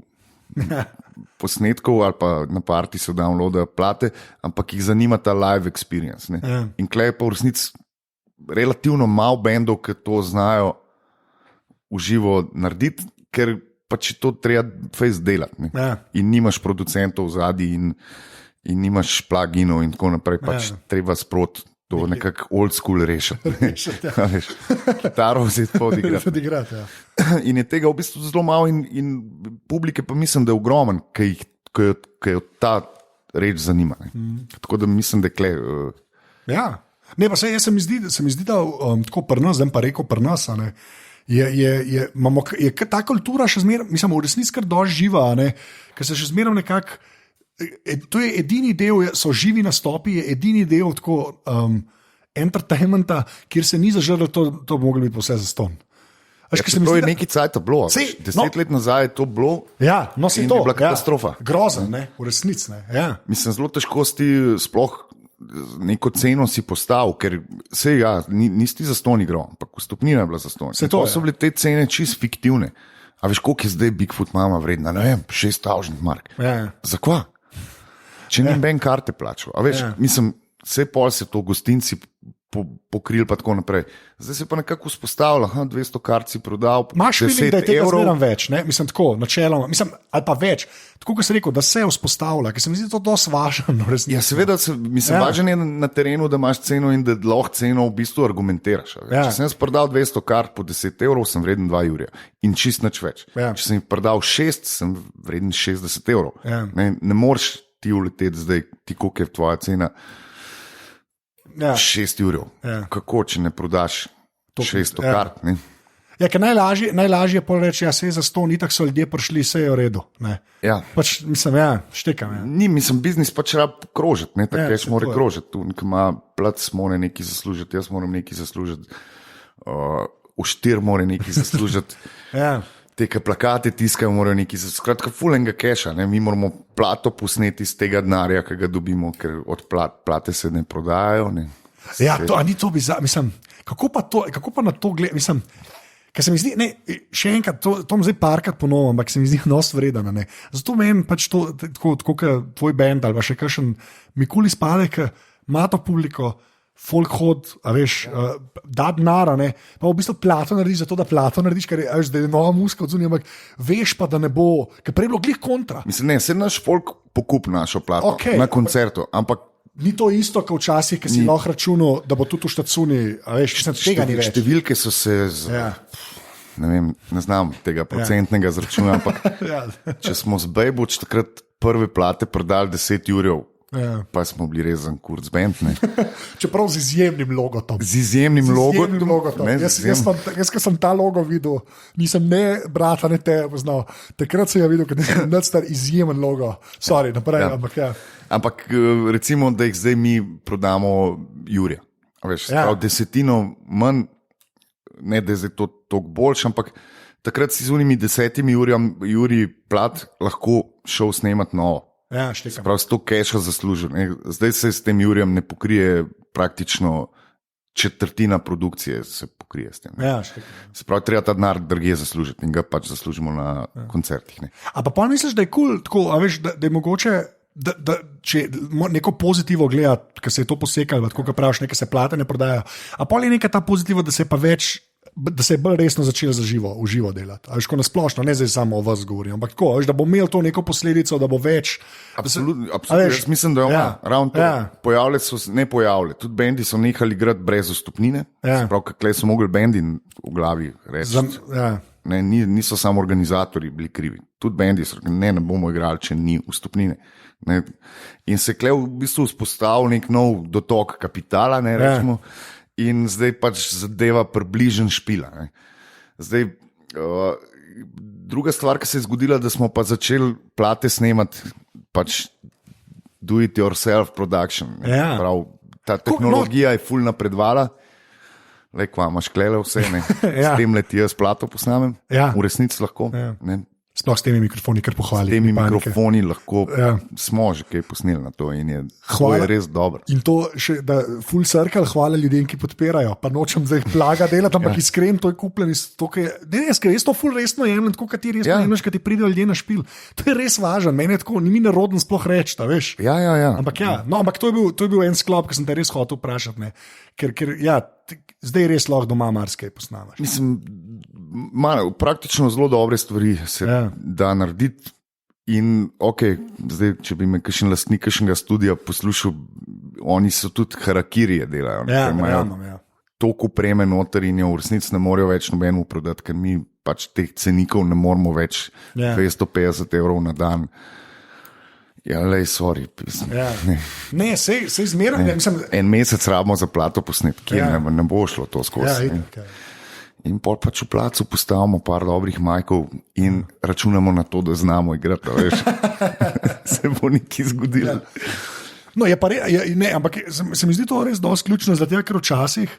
posnetkov ali pa na parti so downloadajo plate, ampak jih zanima ta live experience. In klej je pa v resnici relativno malo bendov, ki to znajo uživo narediti, ker pač to treba face delati. In nimaš producentov zadaj in nimaš pluginov in tako naprej, pač treba sproti to nekako old school rešiti. Kitaro vzeti pa odigrati. In je tega v bistvu zelo malo in publike pa mislim, da je ogromen, ki jo ta reč zanima. Tako da mislim, da je kle... Ne, pa se mi zdi, da tako pri nas, zdaj pa rekel pri nas, je ta kultura še zmeraj, mislim, v resnici kar dosti živa, ker se še zmeraj nekako. To je edini del, so živi nastopi, je edini del tako entertainmenta, kjer se ni zažrlo, to bi moglo biti vse zastonj. To je nekaj cajta bilo. 10 let nazaj je to bilo. Ja, no se to. Je bila katastrofa. Grozen, v resnici. Mislim, zelo težko si sploh neko ceno si postavil, ker se nisi zastonj igral, ampak vstopnina je bila zastonj. To so bile te cene čist fiktivne. A veš, koliko je zdaj Bigfoot mama vredna? Ne vem, 6,000 mark. Zakva? Če ni ben karte plačal. A veš, mislim, vse pol se to gostinci pokrili pa tako naprej. Zdaj se pa nekako vzpostavlja, 200 kart si prodal, 10 €. Maš feeling, da je tega zmeram več, ne? Mislim, tako, načeloma, mislim, ali pa več. Tako, kot si rekel, da se vzpostavlja, ker se mi zdi to dosti važno. Ja, seveda, važno je na terenu, da imaš ceno in da lahko ceno v bistvu argumentiraš. Če sem jaz prodal 200 kart po 10 €, sem vreden 2 jurja in čist nič več. Če sem jih prodal 6, sem vreden 60 €. Ne moreš ti uleteti zdaj, ti koliko je tvoja cena. 6 €. Kako, če ne prodaš 600 kart? Ne? Ja, ker najlažje je reči, da se je za 100, ni tako so ljudje prišli, vse je v redu. Pač, mislim, štekam. Ni, mislim, biznis pač rab krožiti, tako jaz moram krožiti. Tu ima plac, mora nekaj zaslužiti, jaz moram nekaj zaslužiti, Uštir mora nekaj zaslužiti. Te plakate tiskajo, morajo nekaj zaslužiti. Skratka, fulenga keša, mi moramo plato posneti iz tega denarja, ki ga dobimo, ker od plate se ne prodajajo. Ne. Ja, to ni to bizarno, mislim, kako pa na to gledam, mislim, ker se mi zdi, še enkrat, to bom zdaj parkrat ponovim, ampak se mi zdi dosti vredno. Zato menim pač to, tako kot tvoj band ali pa še kakšen Mikuli spade, ki ima to publiko, folk hod, a veš, da denara, pa v bistvu plato narediš zato, da plato narediš, ker je nova muzika od zunaj, ampak veš pa, da ne bo, ker prej bilo glih kontra. Mislim, ne, se naš folk pokup našo plato na koncertu, ampak ni to isto, kot včasih, ki si lahko računal, da bo tudi v štacuni, a veš, tega ni več. Številke so se ne znam tega procentnega zračuna, ampak če smo z Bejbuč takrat prve plate prodali 10 €, pa smo bili res za kurz band. Čeprav z izjemnim logotom. Z izjemnim logotom. Jaz, ko sem ta logo videl, nisem ne brata, ne te poznal. Takrat sem ga videl, ker nisem nadstar izjemen logo. Sorry, naprej, Ampak recimo, da jih zdaj mi prodamo Jurja. Veš, desetino manj, ne da je zdaj to toliko boljš, ampak takrat si z unimi 10 Jurji plat lahko šel snemati novo. Prav s to keša zaslužil. Zdaj se s tem Jurjem ne pokrije praktično četrtina produkcije se pokrije s tem. Se pravi, treba ta denar drugje zaslužiti in ga pač zaslužimo na koncertih. A pa misliš, da je cool, tako, a veš, da je mogoče, da če neko pozitivo gledati, ker se je to posekalo, tako kot praviš, nekaj se plate ne prodajajo, a pa je nekaj ta pozitivo, da se je pa več, da se je bolj resno začelo v živo delati. A veš, ko nasplošno, ne zdaj samo o vas govorim, ampak tako, veš, da bo imel to neko posledico, da bo več. Absolutno, jaz mislim, da je ravno to. Pojavljali so se, ne pojavljali, tudi bendi so nehali igrati brez vstopnine, sprav, kakle so mogli bendi v glavi reči. Niso samo organizatorji bili krivi, tudi bendi so rekli, ne bomo igrali, če ni vstopnine. In se je v bistvu vzpostavil nek nov dotok kapitala, ne rečemo. In zdaj pač zadeva približen špila. Zdaj, druga stvar, ki se je zgodila, da smo pa začeli plate snemati, pač do it yourself production. Prav, ta tehnologija je ful napredvala, le kva imaš klele vse, s tem leti jaz plato posnamem, v resnici lahko. Sploh s temi mikrofoni, kar pohvali. S temi mikrofoni lahko smo že kaj posneli na to in je res dobro. In to še, da full circle, hvala ljudem, ki podpirajo. Pa nočem zdaj plaga delati, ampak iskren, to je kupljen iz to, kaj je. Jaz to full resno jemljem, tako kot ti resno jemlješ, kad ti pridejo ljudje na špil. To je res važno, meni je tako, ni mi nerodno sploh reči, veš. Ja. Ampak to je bil en sklop, ki sem te res hotel vprašati, ne. Ker zdaj res lahko doma marsikaj posnamaš. Mislim, praktično zelo dobre stvari se da narediti. In zdaj, če bi me kakšen lastnik kakšnega studia poslušal, oni so tudi harakirije delajo. Toliko opreme noter in jo v resnici ne morejo več nobenemu prodati, ker mi pač teh cenikov ne moremo več 250 € na dan. Ja, lej, sorry. Ne, sej zmeraj. En mesec rabimo za plato posnetki, ne bo šlo to skozi. In pol pač v placu postavimo par dobrih majkov in računamo na to, da znamo igrati, veš. Se bo nekaj zgodilo. No, ampak se mi zdi to res dosti ključno, zato ker včasih,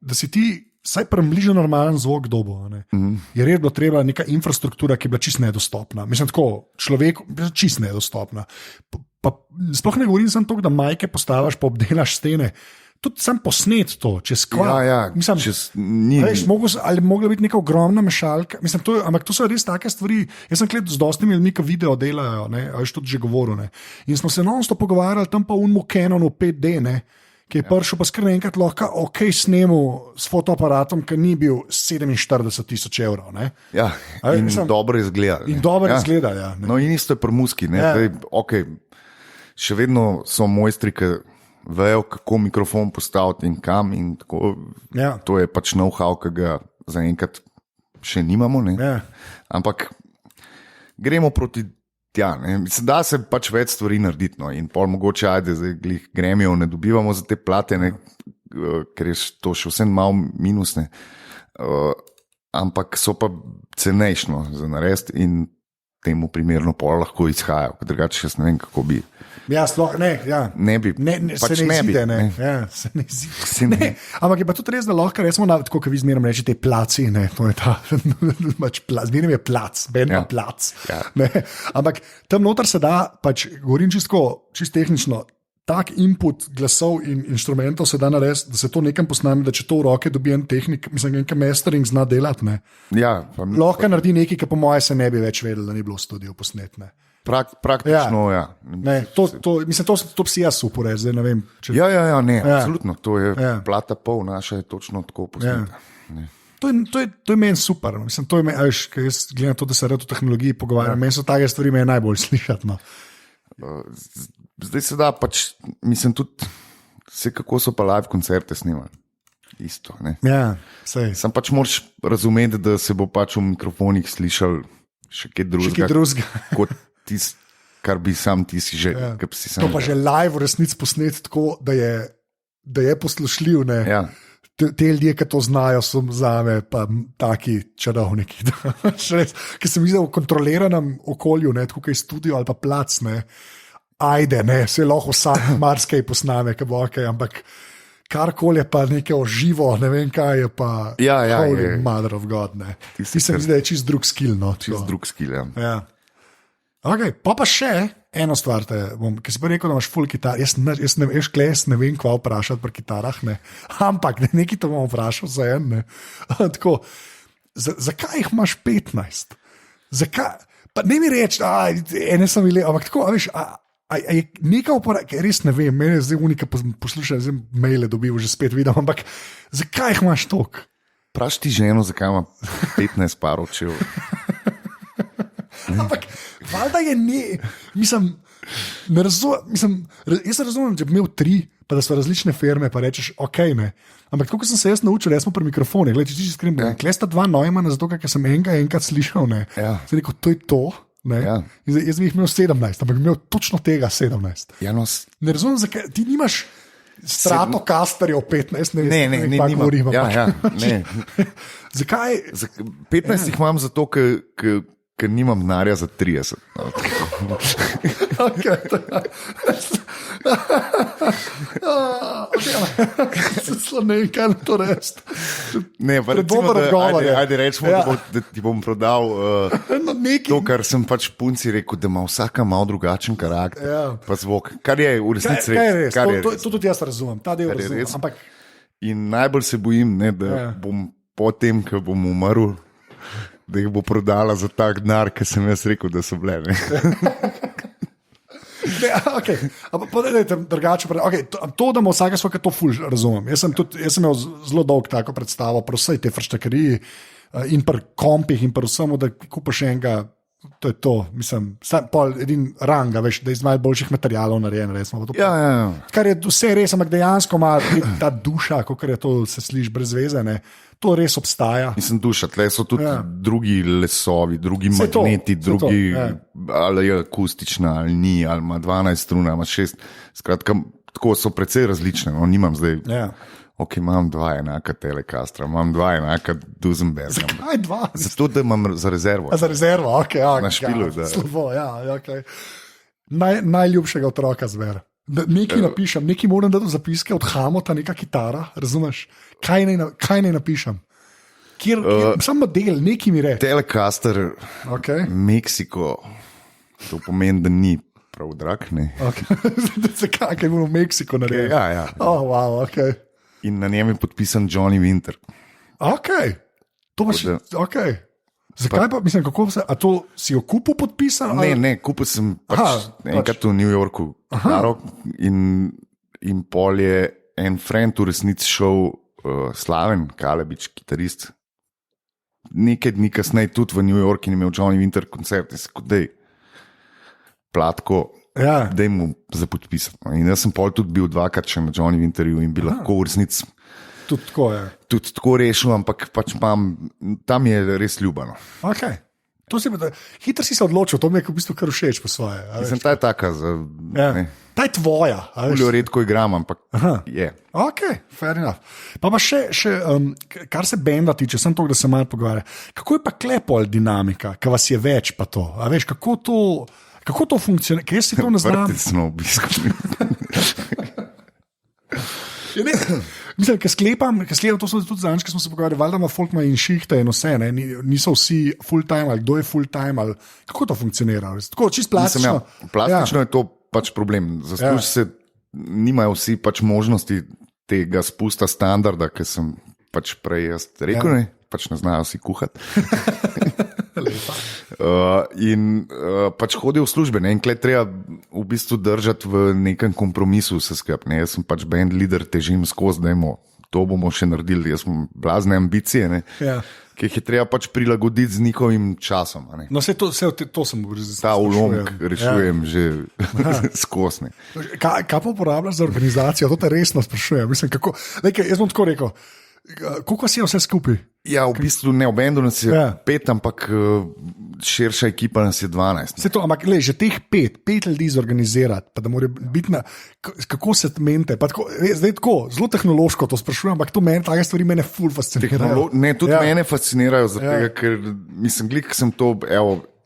da si ti vsaj približno normalen zvok dobo, je res bilo treba neka infrastruktura, ki je bila čist nedostopna. Mislim, tako, človeku čist nedostopna. Sploh ne govorim samo to, da majke postaviš, pa obdelaš stene. Tudi sam posnet to, čez kva. Ali mogla biti neka ogromna mešalka. Mislim, ampak to so res take stvari. Jaz sem gledal z dostimi ljudmi, ki video delajo, ali što že govoril. In smo se non-stop pogovarjali tam pa unmu Canonu 5D, ki je prišel pa skr enkrat lahko snemu s fotoaparatom, ki ni bil 47,000 €. Ja, in dobro izgleda. In dobro izgleda, ja. No in isto je pri muski. Še vedno so mojstri, ki vejo, kako mikrofon postaviti in kam. In tako, to je pač know-how, ki ga zaenkrat še nimamo. Ampak gremo proti tja. Da se pač več stvari narediti. In pol mogoče zdaj gremijo, ne dobivamo za te plate, ker je to še vsem malo minusne. Ampak so pa cenejšno za narediti in temu primerno pol lahko izhajajo. Drugače jaz ne vem, kako bi. Ja, sploh ne. Ja. Ne bi. Se ne izide. Ampak je pa tudi res, da lahko resmo, tako kot vi zmerno reči, te placi. To je ta, zmerno je plac, benno plac. Ja. Ampak tam noter se da, pač govorim čisto tehnično, tak input glasov in inštrumentov se da narediti, da se to nekam posname, da če to v roke dobi en tehnik, mislim, nekaj mastering zna delati. Ja, lahko naredi nekaj, ki po moje se ne bi več vedel, da ni bilo v studiu posnetne. Praktično, ja. Mislim, to si jaz uporez, zdaj ne vem. Absolutno, to je plata pol, naša je točno tako posneta. To je meni super. Mislim, to je meni, jaz gledam to, da se rad o tehnologiji pogovarjam, meni so take stvari meni najbolj slišati. Zdaj se da pač, mislim tudi, kako so pa live koncerte snimali. Isto, ne? Ja, sej. Sam pač moraš razumeti, da se bo pač v mikrofonih slišal še kaj drugega. Kot tisto, kar bi sam ti si že. To pa že live v resnici posnet tako, da je poslušljiv. Ja. Te ljudje, ki to znajo, so zame pa taki čarovniki. Ker sem videl v kontroliranem okolju, tako kot je studio ali pa plac, se lahko vsak marsikaj posname, ampak karkoli je pa nekaj oživo, ne vem kaj je pa holy mother of God. Ti se mi zdi, da je čist drug skill. Čist drug skill, ja. Okay, pa še eno stvar, ki si pa rekel, da imaš full kitar. Jaz ne vem, kva vprašati pri kitarah, ampak nekaj to bom vprašal za en. Tako, zakaj jih imaš 15? Zakaj? Pa ne mi reči, ene sem bile, ampak tako, veš, je nekaj uporabljati, res ne vem, mene zdaj unika poslušaj, zdaj maile dobil, že spet vidim, ampak zakaj jih imaš toliko? Praš ti ženo, zakaj ima 15 parov čev? Ampak, valjda je mislim, jaz razumem, če bi imel 3, pa da so različne firme, pa rečeš, ampak tako sem se jaz naučil, jaz smo pri mikrofonih, če ti skrim, kle sta 2 Neumanna, zato ker sem enkrat slišal, sem rekel, to je to. Jaz bi jih imel 17, ampak bi imel točno tega 17. Ne razumem, zakaj ti nimaš Stratocasterjev 15, ne vem, kako govorim. Zakaj? 15 jih imam zato, ker nimam denarja za 30. Ne vem, kaj to res. Ne, pa recimo, ajde rečemo, da ti bom prodal to, kar sem pač punci rekel, da ima vsaka malo drugačen karakter. Pa zvok, kar je v resnici res. To tudi jaz razumem, ta del razumem. Ampak... In najbolj se bojim, ne, da bom potem, ko bom umrl, da jih bo prodala za tak denar, ki sem jaz rekel, da so bile. Okay. Drugače, okay, to, da ima vsake svoje, to ful razumem. Jaz sem imel zelo dolgo tako predstavo, pri vsej te frštakariji in pri kompih in pri vsemu, da kupaš enega, to je to, mislim, edin ranga, veš, da je iz najboljših materialov narejen. Kar je vse res, ampak dejansko ima ta duša, kot je to, se sliši brez veze, ne? To res obstaja. Mislim, duša, tle so tudi drugi lesovi, drugi magneti, ali je akustična, ali ni, ali ima 12 strun, ali ima 6. Skratka, tako so precej različne. No, nimam zdaj, ok, imam 2 enaka Telekastra, imam 2 enaka Duesenberga. Zakaj 2? Zato, da imam za rezervo. Za rezervo, ok. Na špilu, da. Slovo, ok. Najljubšega otroka zver. Nekaj napišem, nekaj moram dati v zapiske od Hamota, neka kitara, razumeš? Kaj naj napišem? Sam model, nekaj mi reče. Telecaster, Meksiko, to pomeni, da ni prav drag, ne? Zakaj, kaj bomo v Meksiko naredili? Ja. Oh, wow, ok. In na njem je podpisan Johnny Winter. Ok, to pa še, ok. Zakaj pa, mislim, kako se, a to si jo kupil podpisan? Ne, kupil sem enkrat v New Yorku in pol je en friend v resnici šel Slaven Kalebič, kitarist. Nekaj dni kasneje tudi v New York in imel Johnny Winter koncert in se kot dej Platko, dej mu za podpisati. In jaz sem pol tudi bil 2krat še na Johnny Winterju in bi lahko v resnici tudi tako rešil, ampak pač tam je res ljubano. Okay. Hitro si se odločil, to mi je v bistvu kar všeč po svoje. Ta je taka. Ta je tvoja. Zelo redko igram, ampak je. Ok, fair enough. Pa še kar se benda tiče, sem to, da se malo pogovarja. Kako je pa klepol dinamika, ki vas je več pa to? A veš, kako to funkcionira? Kje si to ne znam? Vrtecno obiskam. Mislim, ker sklepam, to smo tudi zadnjič, ko smo se pogovarjali, valjda ima folk in šihte in vse, ne? Niso vsi full time, ali kdo je full time, ali kako to funkcionira? Tako, čist plastično. Plastično je to pač problem. Zasluži se, nimajo vsi pač možnosti tega spusta standarda, ki sem pač prej jaz rekel, ne? Pač ne znajo vsi kuhati. Pač hodijo v službe, ne? In klej treba v bistvu držati v nekem kompromisu vse skupaj, ne? Jaz sem pač band leader, težim skozi, da to bomo še naredili, jaz sem blazne ambicije, ne? Ki jih je treba pač prilagoditi z njihovim časom. Ne? No, to sem govoril. Ta ulomk rešujem že skozi. Kaj pa uporabljaš za organizacijo? To te resno sprašujem. Mislim, jaz bom tako rekel, koliko si je vse skupaj? Ja, v bistvu ne, v bendu nas je 5, ampak širša ekipa nas je 12. Ampak že teh 5 ljudi zorganizirati, pa da mora biti kako se mente, pa tako, zdaj tako, zelo tehnološko to sprašujem, ampak to take stvari mene ful fascinirajo. Ne, tudi mene fascinirajo, tega, ker mislim, glik sem to,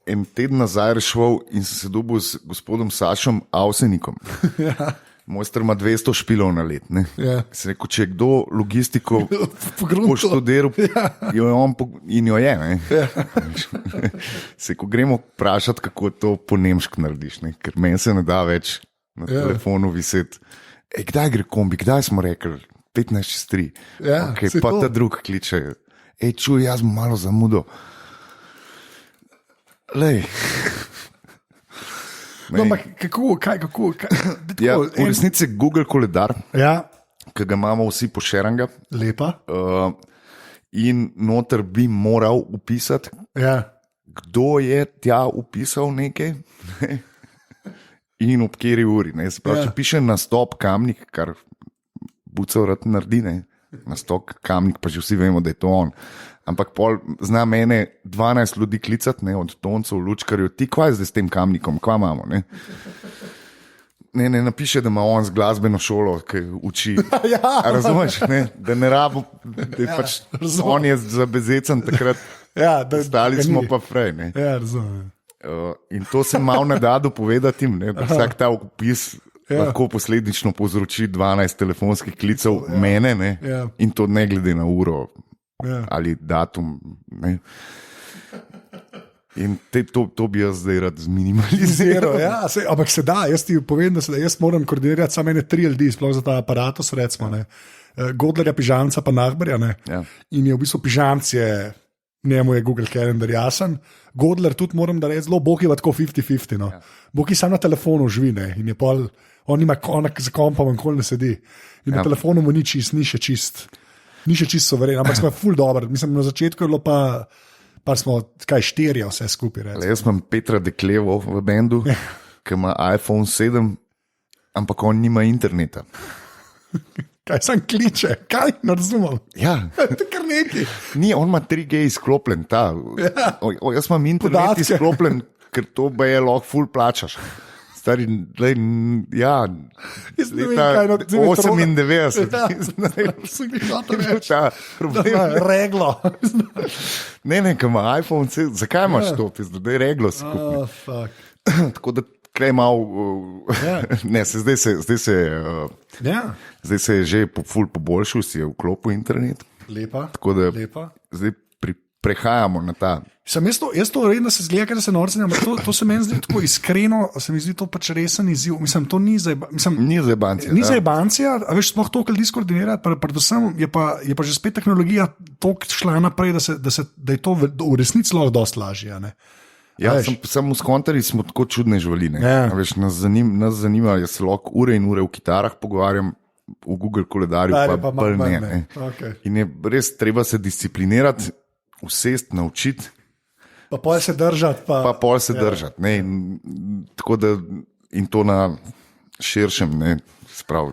en teden nazaj rešval in sem se dobil s gospodom Sašom Avsenikom. Mojster ima 200 špilov na let. Se rekel, če je kdo logistiko poštudiral, jo je on in jo je. Se ko gremo vprašati, kako to po nemško narediš, ne? Ker meni se ne da več na telefonu viseti. Kdaj gre kombi, kdaj smo rekli? 15:03. Okay, pa ta drug kliče. Čuj, jaz bom malo zamudil. Lej. No, kako? V resnici je Google koledar, ki ga imamo vsi pošeranga. Lepa. In noter bi moral upisati, kdo je tja upisal nekaj in ob kateri uri. Če piše nastop Kamnik, kar Bucev rad naredi, nastop Kamnik, pa že vsi vemo, da je to on. Ampak pol zna mene 12 ljudi klicati, od Toncev, Lučkarjev, ti kvaj zdaj s tem Kamnikom, kva imamo? Ne napiše, da ima on z glasbeno šolo, ki uči. Razumeš, da ne rabo, da je pač on je zabezecen takrat, stali smo pa prej. Ja, razumem. In to se malo ne da dopovedati, da vsak ta opis lahko posledično povzroči 12 telefonskih klicev mene, ne? In to ne glede na uro ali datum. Ne? In to bi jaz zdaj rad zminimaliziral. Ampak se da, jaz ti povem, da jaz moram koordinirati samo 3 ljudi, sploh za ta aparatus, recimo. Godlerja, pižamca, pa Nahbarja. In je v bistvu pižamc, njemu je Google Calendar jasen. Godler tudi moram da reči, zelo Bog je tako 50-50. No. Bog je sam na telefonu živi, in je pol, on ima za kompom, nikoli ne sedi. In na telefonu mu ni še čist soveren, ampak smo ful dobro. Mislim, na začetku je bilo pa smo, 4 vse skupaj. Jaz imam Petra Deklevo v bendu, ki ima iPhone 7, ampak on nima interneta. Kaj sem kliče, kaj ne razumem. Ja. To je kar nekaj. Ni, on ima 3G izklopljen. Jaz imam internet izklopljen, ker to je lahko ful plačaš. Stari, ja, leta 98. Reglo. Ne, kam ima iPhone 7, zakaj imaš to? Da je reglo skupaj. Tako da kraj malo, ne, zdaj se je že ful poboljšal, si je vklopil internet. Lepa. Tako da zdaj prehajamo na ta. Jaz to redno se zgleda, da se norcem, ampak to se meni zdi tako iskreno, se mi zdi to pač resen izziv. Mislim, to ni za jebancija. Ni za jebancija, a veš, sploh to, kar ljudi skoordinira, predvsem je pa že spet tehnologija toliko šla naprej, da je to v resnici lahko dosti lažje. Ja, samo s kontarji smo tako čudne živali. Veš, nas zanima, jaz se lahko ure in ure v kitarah pogovarjam, v Google koledarju pa ne. Okay. In je res treba se disciplinirati, usest, naučiti. Pa pol se držati. Pa pol se držati. Ne, tako da in to na širšem, ne, sprav.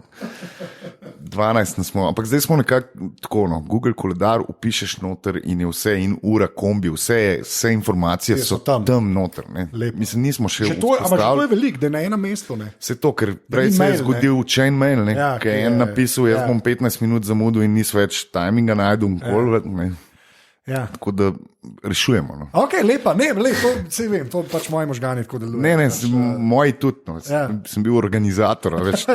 12 smo, ampak zdaj smo nekako tako, no, Google koledar upišeš noter in je vse, in ura, kombi, vse informacije so tam noter. Mislim, nismo še vzpostavili. Ampak to je veliko, da je na enem mestu. Se to, ker prej se je zgodil chain mail, ki je en napisal, jaz bom 15 minut zamudil in nis več timinga najdu nikoli. Tako da rešujemo. No. Ok, lepa, to vse vem, to pač moji možgani tako delujejo. Ne, moji tudi, no. Sem bil organizator. Več, to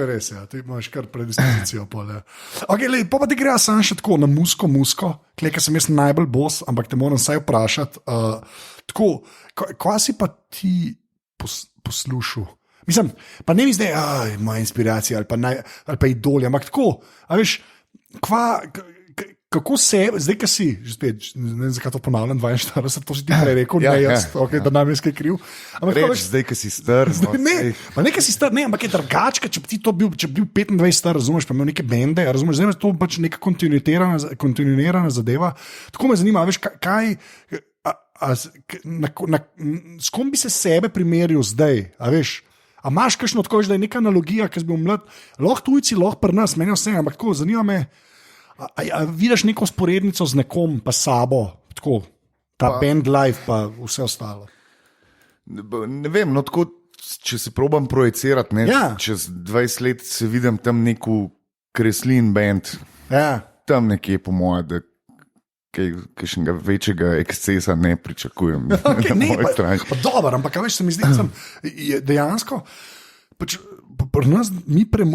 je res, ti imaš kar predispozicijo. Ok, pa ti gre sam še tako na musko, ker sem jaz najbolj boss, ampak te moram saj vprašati, tako, kaj si pa ti poslušal? Mislim, pa ne mi zdaj, moja inspiracija ali pa idoli, ampak tako, a veš, kako se, zdaj, ki si, že spet, ne vem, zakaj to ponavljam, 42, to si ti prej rekel, da nam je skaj kriv. Reč, zdaj, ki si star. Ne, ki si star, ampak je drugačka, če bi bil 25 star, razumeš, pa imel neke bende, razumeš, zdaj je to pač neka kontinuirana zadeva. Tako me zanima, veš, kaj, s kom bi se sebe primerjal zdaj, a veš, a imaš kakšno tako, da je neka analogija, ki si bil mlad, lahko tujci, lahko pri nas, meni vse, ampak tako, zanima me, a vidiš neko sporednico z nekom, pa sabo, tako, ta band life, pa vse ostalo? Ne vem, no tako, če se probam projecirati, čez 20 let se vidim tam neko kreslin band, tam nekje po moje, da kakšnega večjega ekscesa ne pričakujem. Okay, dobro, ampak kaj veš, se mi zdi, dejansko, pač, pri nas,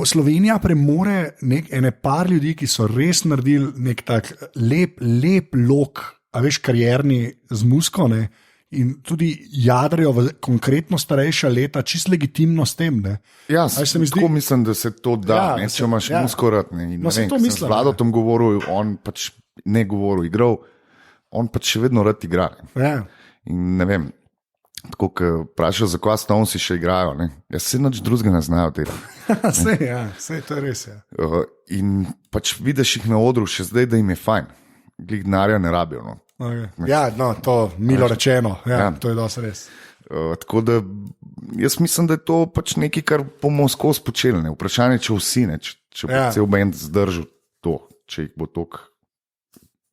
Slovenija premore ene par ljudi, ki so res naredili nek tak lep lok, a veš, karierni z musko, ne? In tudi jadrajo v konkretno starejša leta, čist legitimno s tem. Ne? Ja, tako mislim, da se to da, če imaš musko rad. Sem z Vladotom govoril, on pač ne govoril, igral, on pač še vedno rad igra. In ne vem, tako, ko vprašajo, zakaj Stonesi še igrajo, jaz se nič drugega ne znajo delati. Sej, to je res. In pač vidiš jih na odru, še zdaj, da jim je fajn. Glih denarja ne rabijo. No. Okay. Ja, no, to milo rečeno, to je dosti res. Tako da jaz mislim, da je to pač nekaj, kar bomo skozi počeli. Vprašanje, če vsi, če bo cel band zdržal to, če jih bo toliko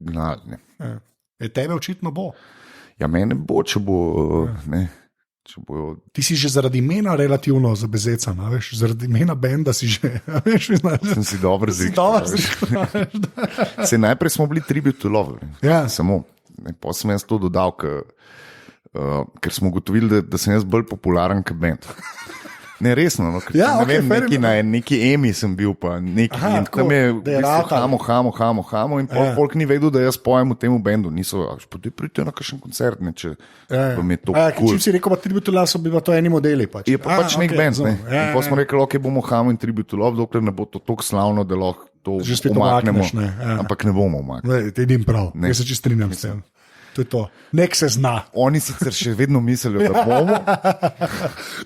gnali. Tebe očitno bo. Ja, mene bo, če bo. Ti si že zaradi imena relativno zabezecan, veš, zaradi imena benda si že, veš, sem si dobro zrišal. Najprej smo bili Tribute to Love, samo. Pa sem jaz to dodal, ker smo ugotovili, da sem jaz bolj popularen kot bend. Ne, resno. No, Ja, okay, na neki Emi sem bil, pa neki. Aha, in tam je hamo in polk ni vedel, da jaz pojem v tem bendu. Niso, pridite na kakšen koncert, ne, če vam je to cool. Če si rekel, pa Tribute to Love so bili to eni modeli. Pač. Je pa pač nek bend. Ne. In pa smo rekli, ok, bomo hamo in Tribute to Love, dokler ne bo to tako slavno, da lahko to umaknemo. Ampak ne bomo umaknili. Edim prav, jaz se čisto strinjam s tem. To je to. Nek se zna. Oni sicer še vedno mislijo, da bomo.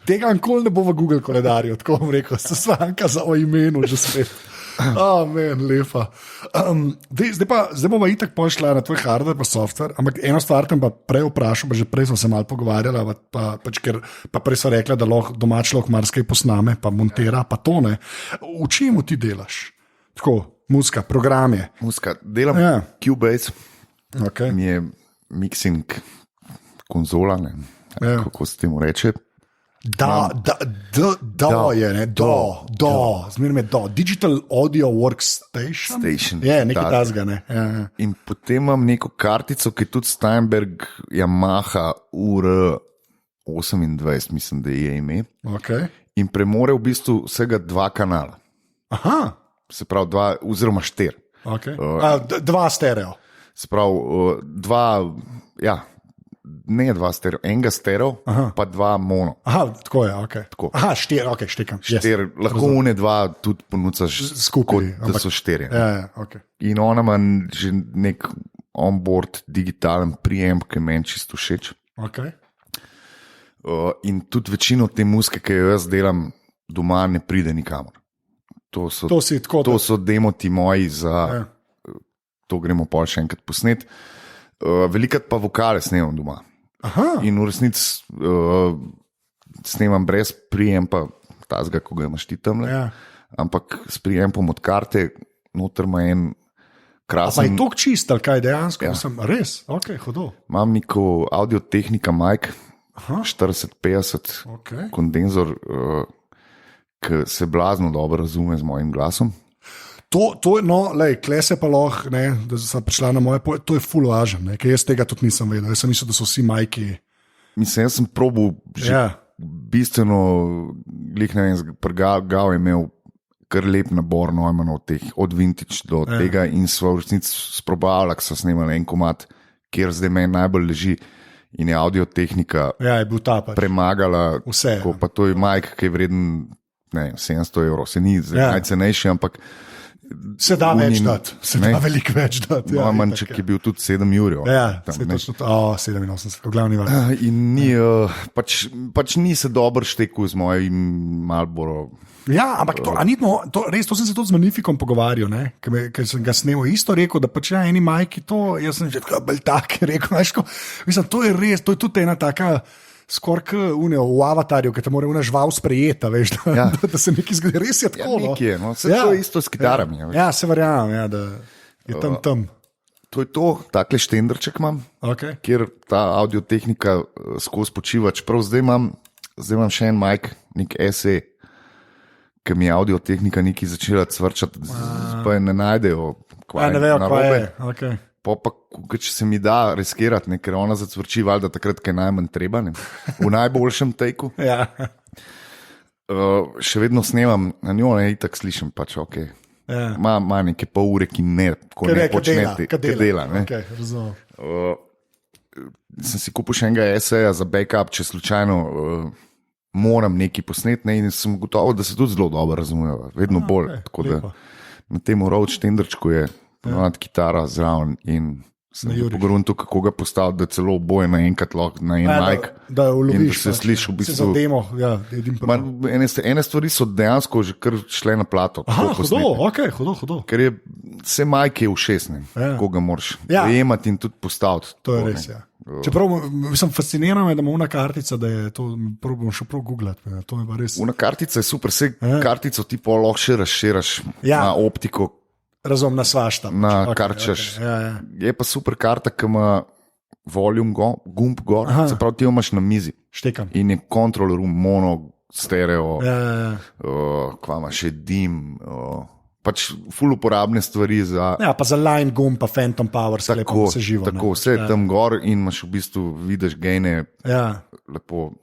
Tega nikoli ne bo v Google koledarju, tako bom rekel, se svanka za o imenu že spet. Men, lepa. Zdaj bomo itak pošla na tvoj hardware pa software, ampak eno stvar tam pa prej vprašal, pa že prej smo se malo pogovarjali, ker prej so rekla, da domač lahko marsikaj posname, pa montira, pa to ne. V čemu ti delaš? Tako, muzika, programe. Muzika, delam Cubase, mi je mixing konzola, kako se temu reče. Zmeraj me do. Digital Audio Workstation. Je, nekaj tazga, ne. In potem imam neko kartico, ki je tudi Steinberg Yamaha UR28, mislim, da je ime. Okay. In premore v bistvu vsega 2 kanala. Aha. Se pravi 2, oziroma 4. Okay. 2 stereo. Se pravi, 2 stereo, enega stereo, pa 2 mono. Aha, tako je, ok. Tako. Aha, 4, ok, štekam. 4, lahko une 2 tudi ponucaš skupaj, da so 4. Ja, ok. In ona ima že nek onboard digitalen preamp, ki meni čisto všeč. Ok. In tudi večino te muzike, ki jo jaz delam doma, ne pride nikamor. To so demoti moji za... To gremo pa še enkrat posnet. Velikrat pa vokale snemam doma. Aha. In v resnici snemam brez preampa, tazga, ko ga imaš ti tam. Ampak s preampom od karte, noter ima en krasen... Pa je to čist, ali kaj dejansko? Res? Ok, hodo. Imam neko audiotehnika mic, 40-50 kondenzor, ki se blazno dobro razume z mojim glasom. Kle se pa lahko, da sem prišla na moje poje, to je full lažen, ker jaz tega tudi nisem vedel. Jaz sem mislil, da so vsi majki. Mislim, jaz sem probal že bistveno, Gav je imel kar lep nabor Neumannov, od vintage do tega in sva v resnici sprobavila, ko so snemali en komad, kjer zdaj meni najbolj leži in je audiotehnika je bil ta pač premagala vse. Pa to je majk, ki je vreden 700 €, se ni najcenejši, ampak se da več dati, da veliko več dati. Manček je bil tudi 7 €. Ja, tam, 87, glavni val. In ni, pač ni se dobro štekel z mojim Marlboro. Ja, ampak to sem se tudi z Magnificom pogovarjal, ker sem ga snemal isto rekel, da pač eni majki to, jaz sem že tak rekel, mislim, to je res, to je tudi ena taka skoraj v avatarju, ki te mora žival sprejeti, da se nekaj zgodi. Res je tako. Vse to je isto s kitarami. Ja, se verjamem, da je tam. To je to, takle štendrček imam, kjer ta audiotehnika skozi počiva. Čeprav zdaj imam še en mic, nek SE, ki mi je audiotehnika nekaj začela cvrčati, pa je ne najdejo. Ne vejo, kaj je. Pa, če se mi da riskirati, ker ona zacvrči, valjda takrat, kaj najmanj treba, v najboljšem teku. Še vedno snemam na njo, itak slišim, pač ok. Ma neke pol ure, ki ne počne te dela. Sem si kupil še enega SE-ja za backup, če slučajno moram nekaj posneti, in sem gotovo, da se tudi zelo dobro razumejo, vedno bolj. Tako da na tem Roach Tendrčku je ponovadi kitara zraven in sem pogledal to, kako ga postaviti, da celo oboje naenkrat lahko na en mic. Da uloviš. Se sliši v bistvu. Se za demo, ene stvari so dejansko že kar šle na plato. Hudo. Ker je vse mic je všesne, ko ga moraš dojemati in tudi postaviti. To je res, Čeprav sem fasciniran, da ima una kartica, da je to, bom šel prav googlati. To je pa res. Una kartica je super, vse kartico ti pa lahko še razširaš na optiko. Razum, na svašta. Karčaš. Je pa super karta, ki ima volume gumb gor, se pravi, ti jo imaš na mizi. Štekam. In je control room, mono, stereo, kva ima še dim, pač ful uporabne stvari za... Ja, pa za line gumb, pa phantom power, se lepo se živo. Tako, vse je tam gor in imaš v bistvu, vidiš gejne, lepo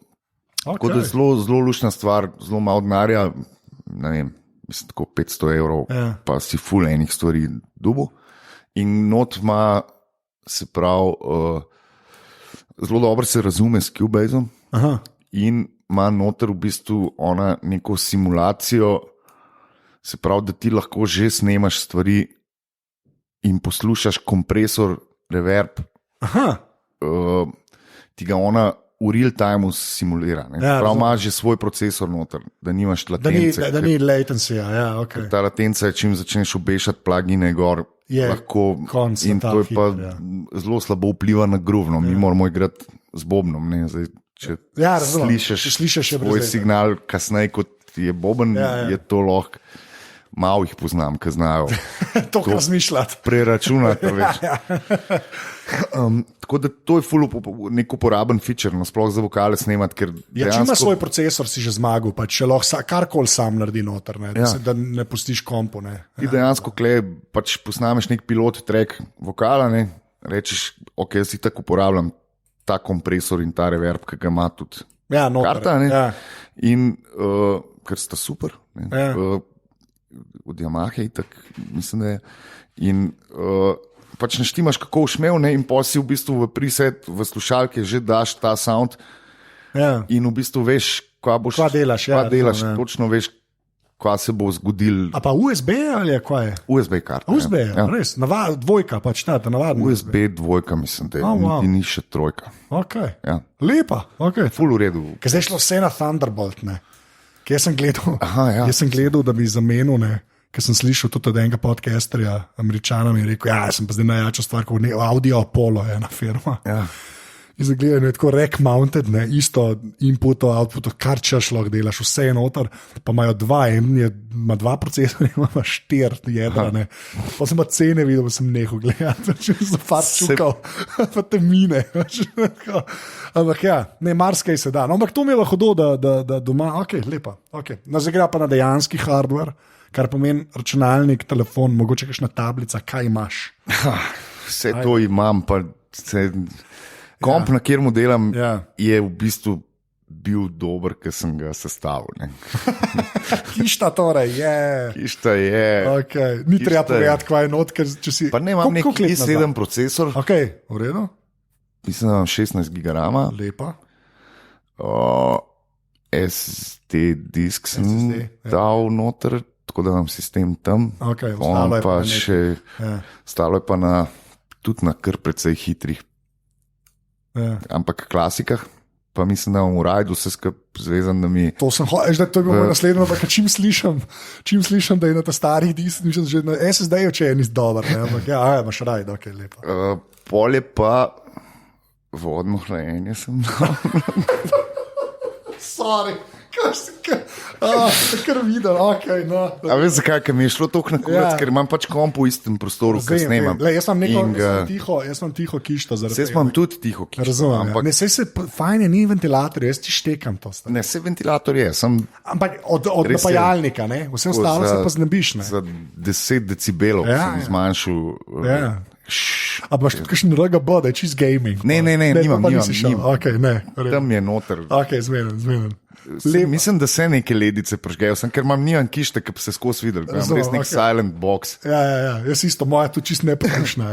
Tako da je zelo lušna stvar, zelo malo denarja, ne vem, mislim, tako 500 evrov, pa si ful enih stvari dubu. In not ima, se pravi, zelo dobro se razume s Cubaseom in ima noter v bistvu ona neko simulacijo, se pravi, da ti lahko že snemaš stvari in poslušaš kompresor, reverb, ti ga ona v real time simulira. Prav imaš že svoj procesor noter, da nimaš latence. Da ni latencija, ok. Ta latenca je, čim začneš obešati plugine gor, lahko in to je pa zelo slabo vpliva na groove. Mi moramo igrati z bobnom. Zdaj, če slišiš svoj signal kasneje, kot je boben, je to lahko. Malo jih poznam, ki znajo to razmišljati. Preračunati. Tako da to je nek uporaben feature, sploh za vokale snemati. Če ima svoj procesor, si že zmagal, pa če lahko karkoli sam naredi noter, da ne pustiš kompo. Ti dejansko posnameš nek pilot track vokala, rečeš, ok, si tako uporabljam ta kompresor in ta reverb, ki ga ima tudi karta. In ker sta super. Od Yamahe, mislim, da je. In naštimaš, kako všmev, in posi v bistvu v preset, v slušalke že daš ta sound in v bistvu veš, kva delaš. Točno veš, kva se bo zgodil. A pa USB ali kva je? USB karta. USB, res, dvojka, navadno. USB dvojka, mislim, da je, ni še trojka. Lepa, ful v redu. Ker zdaj šlo vse na Thunderbolt, Jaz sem gledal, da bi zamenil, ker sem slišal tudi od enega podcasterja, Američana, in rekel, sem pa zdaj najjača stvar, kot Audio Apollo, ena firma. In zdaj gledam, je tako rack mounted, isto inputo, outputo, kar češ lahko delaš, vse je noter, pa imajo ima dva procesorja, ima 4 jedra, Pa sem pa cene videl, pa sem nehal gledati, če sem fart čukal, pa te mine. Ampak marsikaj se da. Ampak to mi je lahko da doma, lepa. Zdaj gre pa na dejanski hardware, kar pomeni računalnik, telefon, mogoče kakšna tablica, kaj imaš? Vse to imam, pa komp, na kjer mu delam, je v bistvu bil dober, ker sem ga sestavil. Kišta torej, Kišta je. Ni treba povedati, kva je not, ker če si... Pa ne, imam nek i7 procesor. V redu. Mislim, da imam 16 gigarama. Lepa. SD disk sem dal noter, tako da imam sistem tam. Ostalo je pa tudi na kar precej hitrih. Ampak klasikah, pa mislim, da imam v rajdu vse skupaj zvezan, da mi... To sem hotel, to je bilo naslednjo, ampak čim slišam, da je na ta starih diskih, že na SSD-ju, če je nis dober, ampak imaš rajd, lepo. Pol je pa vodno hlajenje sem dal. Sorry. Kar videl, no. A veš zakaj, ker mi je šlo toliko na kurac, ker imam komp v istem prostoru, kar snemam. Jaz sem tiho kišto. Jaz imam tudi tiho kišto. Razumem, ampak... Fajn je, ni ventilator, jaz ti štekam to. Ne, se ventilator je. Ampak od napajalnika, vse ostalo se pa znebiš. Za 10 decibelov sem zmanjšal. A imaš tudi kakšen RGB, da je čist gaming? Ne, nimam. Tam je noter. Zmenen. Mislim, da se neke ledice prožgejo, ker nimam kište, ki bi se skozi videl. Imam res nek silent box. Jaz isto, moja tudi čist nepokušna.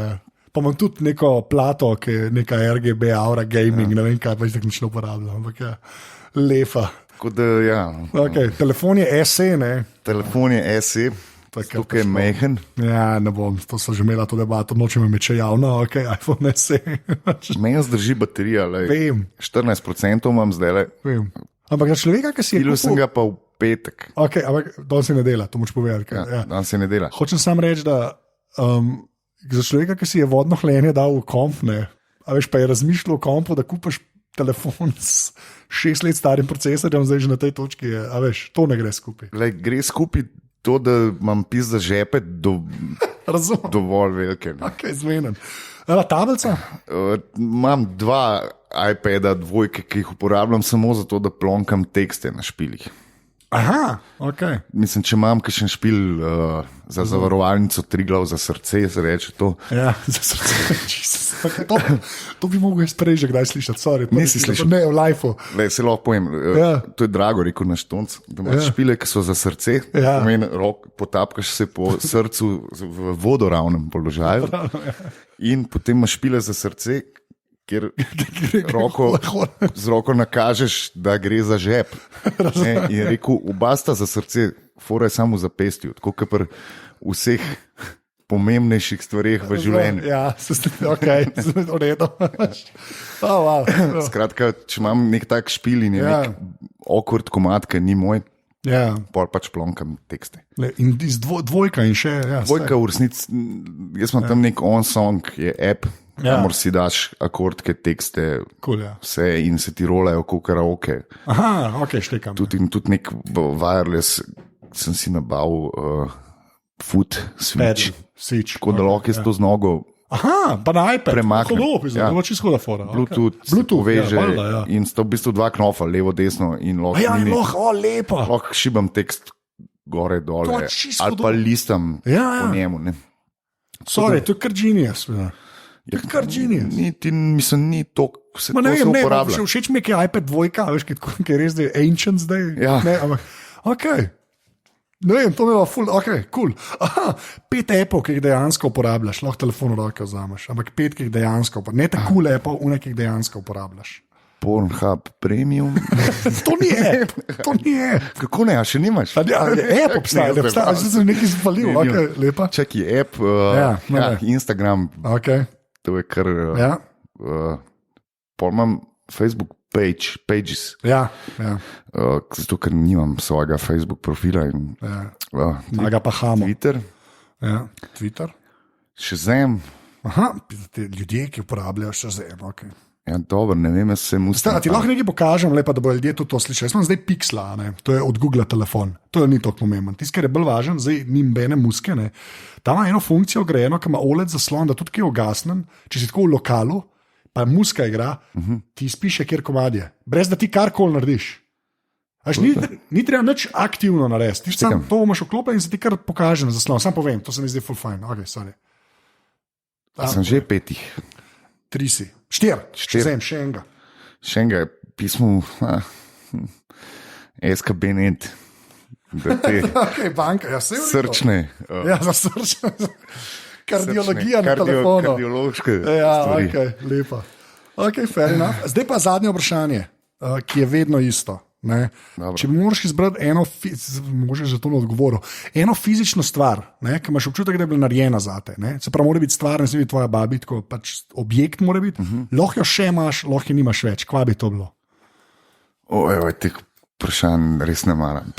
Pa imam tudi neko plato, ki je neka RGB, Aura Gaming, ne vem kaj, pa jih tako nič ne uporabljam, ampak lepa. Telefon je SE, Telefon je SE. Tukaj je mehen. Ne bom, to so že imela to debato, nočem imeti če javno, iPhone SE. Meni zdrži baterija, 14% imam zdaj. Vem. Ampak za človeka, ki si je kupil... sem ga pa v petek. Ampak danes se ne dela, to moč povedati. Danes se ne dela. Hočem sam reči, da za človeka, ki si je vodno hlajenje dal v komp, pa je razmišljal o kompu, da kupaš telefon s 6 let starim procesorjem, zdaj že na tej točki je, to ne gre skupaj. Gre skupaj to, da imam pis za žepe dovolj velike. Zmenen. Tablica? Imam 2 iPada, dvojke, ki jih uporabljam samo zato, da plonkam tekste na špilih. Aha, okay. Mislim, če imam kakšen špil za zavarovalnico Triglav za srce, se reče to. Ja, za srce. To bi mogel jaz prej že kdaj slišati. Sorry, nisi slišal? Ne, v lifeu. Se lahko povem, to je drago, rekel naš Tonc, da imaš špile, ki so za srce, potapkaš se po srcu v vodoravnem položaju in potem imaš špile za srce, kjer z roko nakažeš, da gre za žep. In rekel, oba sta za srce, fora je samo v zapestju, tako kot pri vseh pomembnejših stvareh v življenju. Ja, ok, v redu. Skratka, če imam nek tak špil in je nek awkward komad, ki ni moj, pol pač plonkam tekste. In iz dvojka in še. Dvojka v resnici, jaz imam tam nek on-song, je app, kamor si daš akordke, tekste, vse in se ti rolajo kot karaoke. Aha, ok, štekam. Tudi nek wireless sem si nabal foot switch. Tako da lahko jaz to z nogo pa na iPad premaknem. Bluetooth poveže in sta v bistvu dva knofa, levo, desno in lahko lepo. Lahko šibam tekst gore, dole ali pa listam po njemu. Sorry, to je kar genius. Mislim, ni to, se to se uporablja. Všeč mi je iPad 2, veš, ki je res zdaj ancient zdaj. Ok. Ne vem, to mi je ful, ok, cool. 5 appov, ki jih dejansko uporabljaš, lahko telefon v roke vzameš, ampak 5, ki jih dejansko uporabljaš. Ne te cool appov, ki jih dejansko uporabljaš. Pornhub Premium. To ni app. Kako ne, a še nimaš? App obstaja, zdaj sem nekaj zvalil, ok, lepa. Čaki, app, Instagram. Ok. To je kar. Pol imam Facebook pages. Zato, ker nimam svojega Facebook profila. Ga pa hamo. Twitter. Twitter. Shazam. Aha, ljudje, ki uporabljajo Shazam, ok. Ja, dobro, ne vem, jaz se muslim. Ti lahko nekaj pokažem, lepa, da bo ljudje tudi to slišali. Jaz imam zdaj Pixla, to je od Google telefon. To ni tako pomemben. Tisti, kar je bolj važen, zdaj ni mbene muske. Tam ima eno funkcijo grejeno, ki ima OLED zaslon, da tudi ki je ugasnen, če si tako v lokalu, pa muska igra, ti spiše kjer komadje. Brez da ti karkoli narediš. Ni treba nič aktivno narediti. Ti sam to imaš vklopen in se ti kar pokaže na zaslon. Sam povem, to se mi zdi full fine. Ok, sorry. Sem že 5. 3 si. 4. Še enega. Še enega je pismo SKB.net. Banka, srčne. Za srčne. Kardiologija na telefonu. Kardiološke. Ok, lepa. Ok, fair enough. Zdaj pa zadnje vprašanje, ki je vedno isto. Če moraš izbrati eno fizično stvar, ki imaš občutek, da je bila narejena zate, se pravi, mora biti stvar, ne sme biti tvoja babi, tako pač objekt mora biti, lahko jo še imaš, lahko jo nimaš več. Kva bi to bilo? Teh vprašanj res ne maram.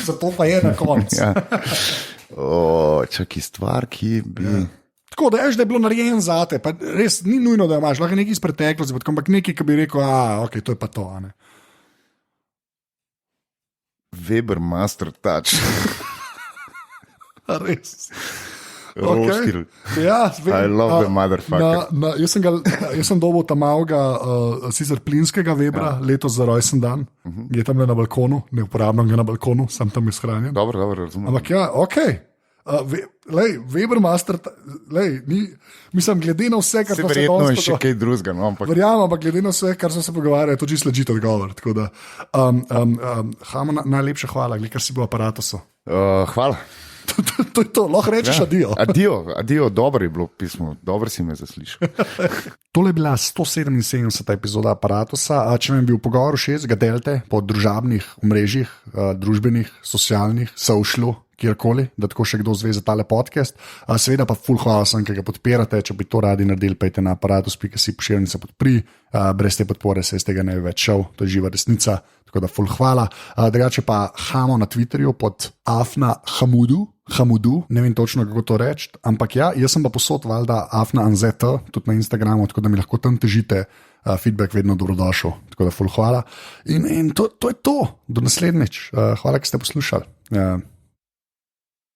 Zato pa je na koncu. Čakaj, stvar, ki bi... Tako da je bilo narejeno zate, pa res ni nujno, da imaš, lahko nekaj iz preteklosti, ampak nekaj, ki bi rekel, ok, to je pa to, Weber Master Touch. Res. Roškil. I love the motherfucker. Jaz sem dobil tam malega, sicer plinskega Webera, letos za rojsten dan. Je tam na balkonu, ne uporabljam ga na balkonu, sem tam izhranjen. Dobro, razumem. Ampak ok. Weber Master, mislim, glede na vse, kar smo se verjetno je še kaj drugega. Verjamem, ampak glede na vse, kar smo se pogovarjali, je to čisto legit odgovor. Tako da, Hamo, najlepša hvala, kar si bil v aparatusu. Hvala. To je to, lahko rečeš adijo. Adijo, dobro je bilo pismo, dobro si me zaslišal. Tole je bila 177. epizoda Aparatusa. Če vam je bil pogovor všeč, ga delite po družabnih omrežjih, družbenih, socialnih, socialu, kjerkoli, da tako še kdo zve za tale podcast. Seveda pa ful hvala sem, ki ga podpirate. Če bi to radi naredili, pejte na aparatus.si pošiljnica podpri. Brez te podpore se iz tega ne bi več šel, to je živa resnica. Tako da ful hvala. Drugače pa Hamo na Twitterju pod Afna Hamudu, ne vem točno kako to reči, ampak jaz sem pa posod valjda Afna Anzet, tudi na Instagramu, tako da mi lahko tam težite, feedback vedno dobrodošel, tako da ful hvala. In to je to, do naslednjič. Hvala, ki ste poslušali.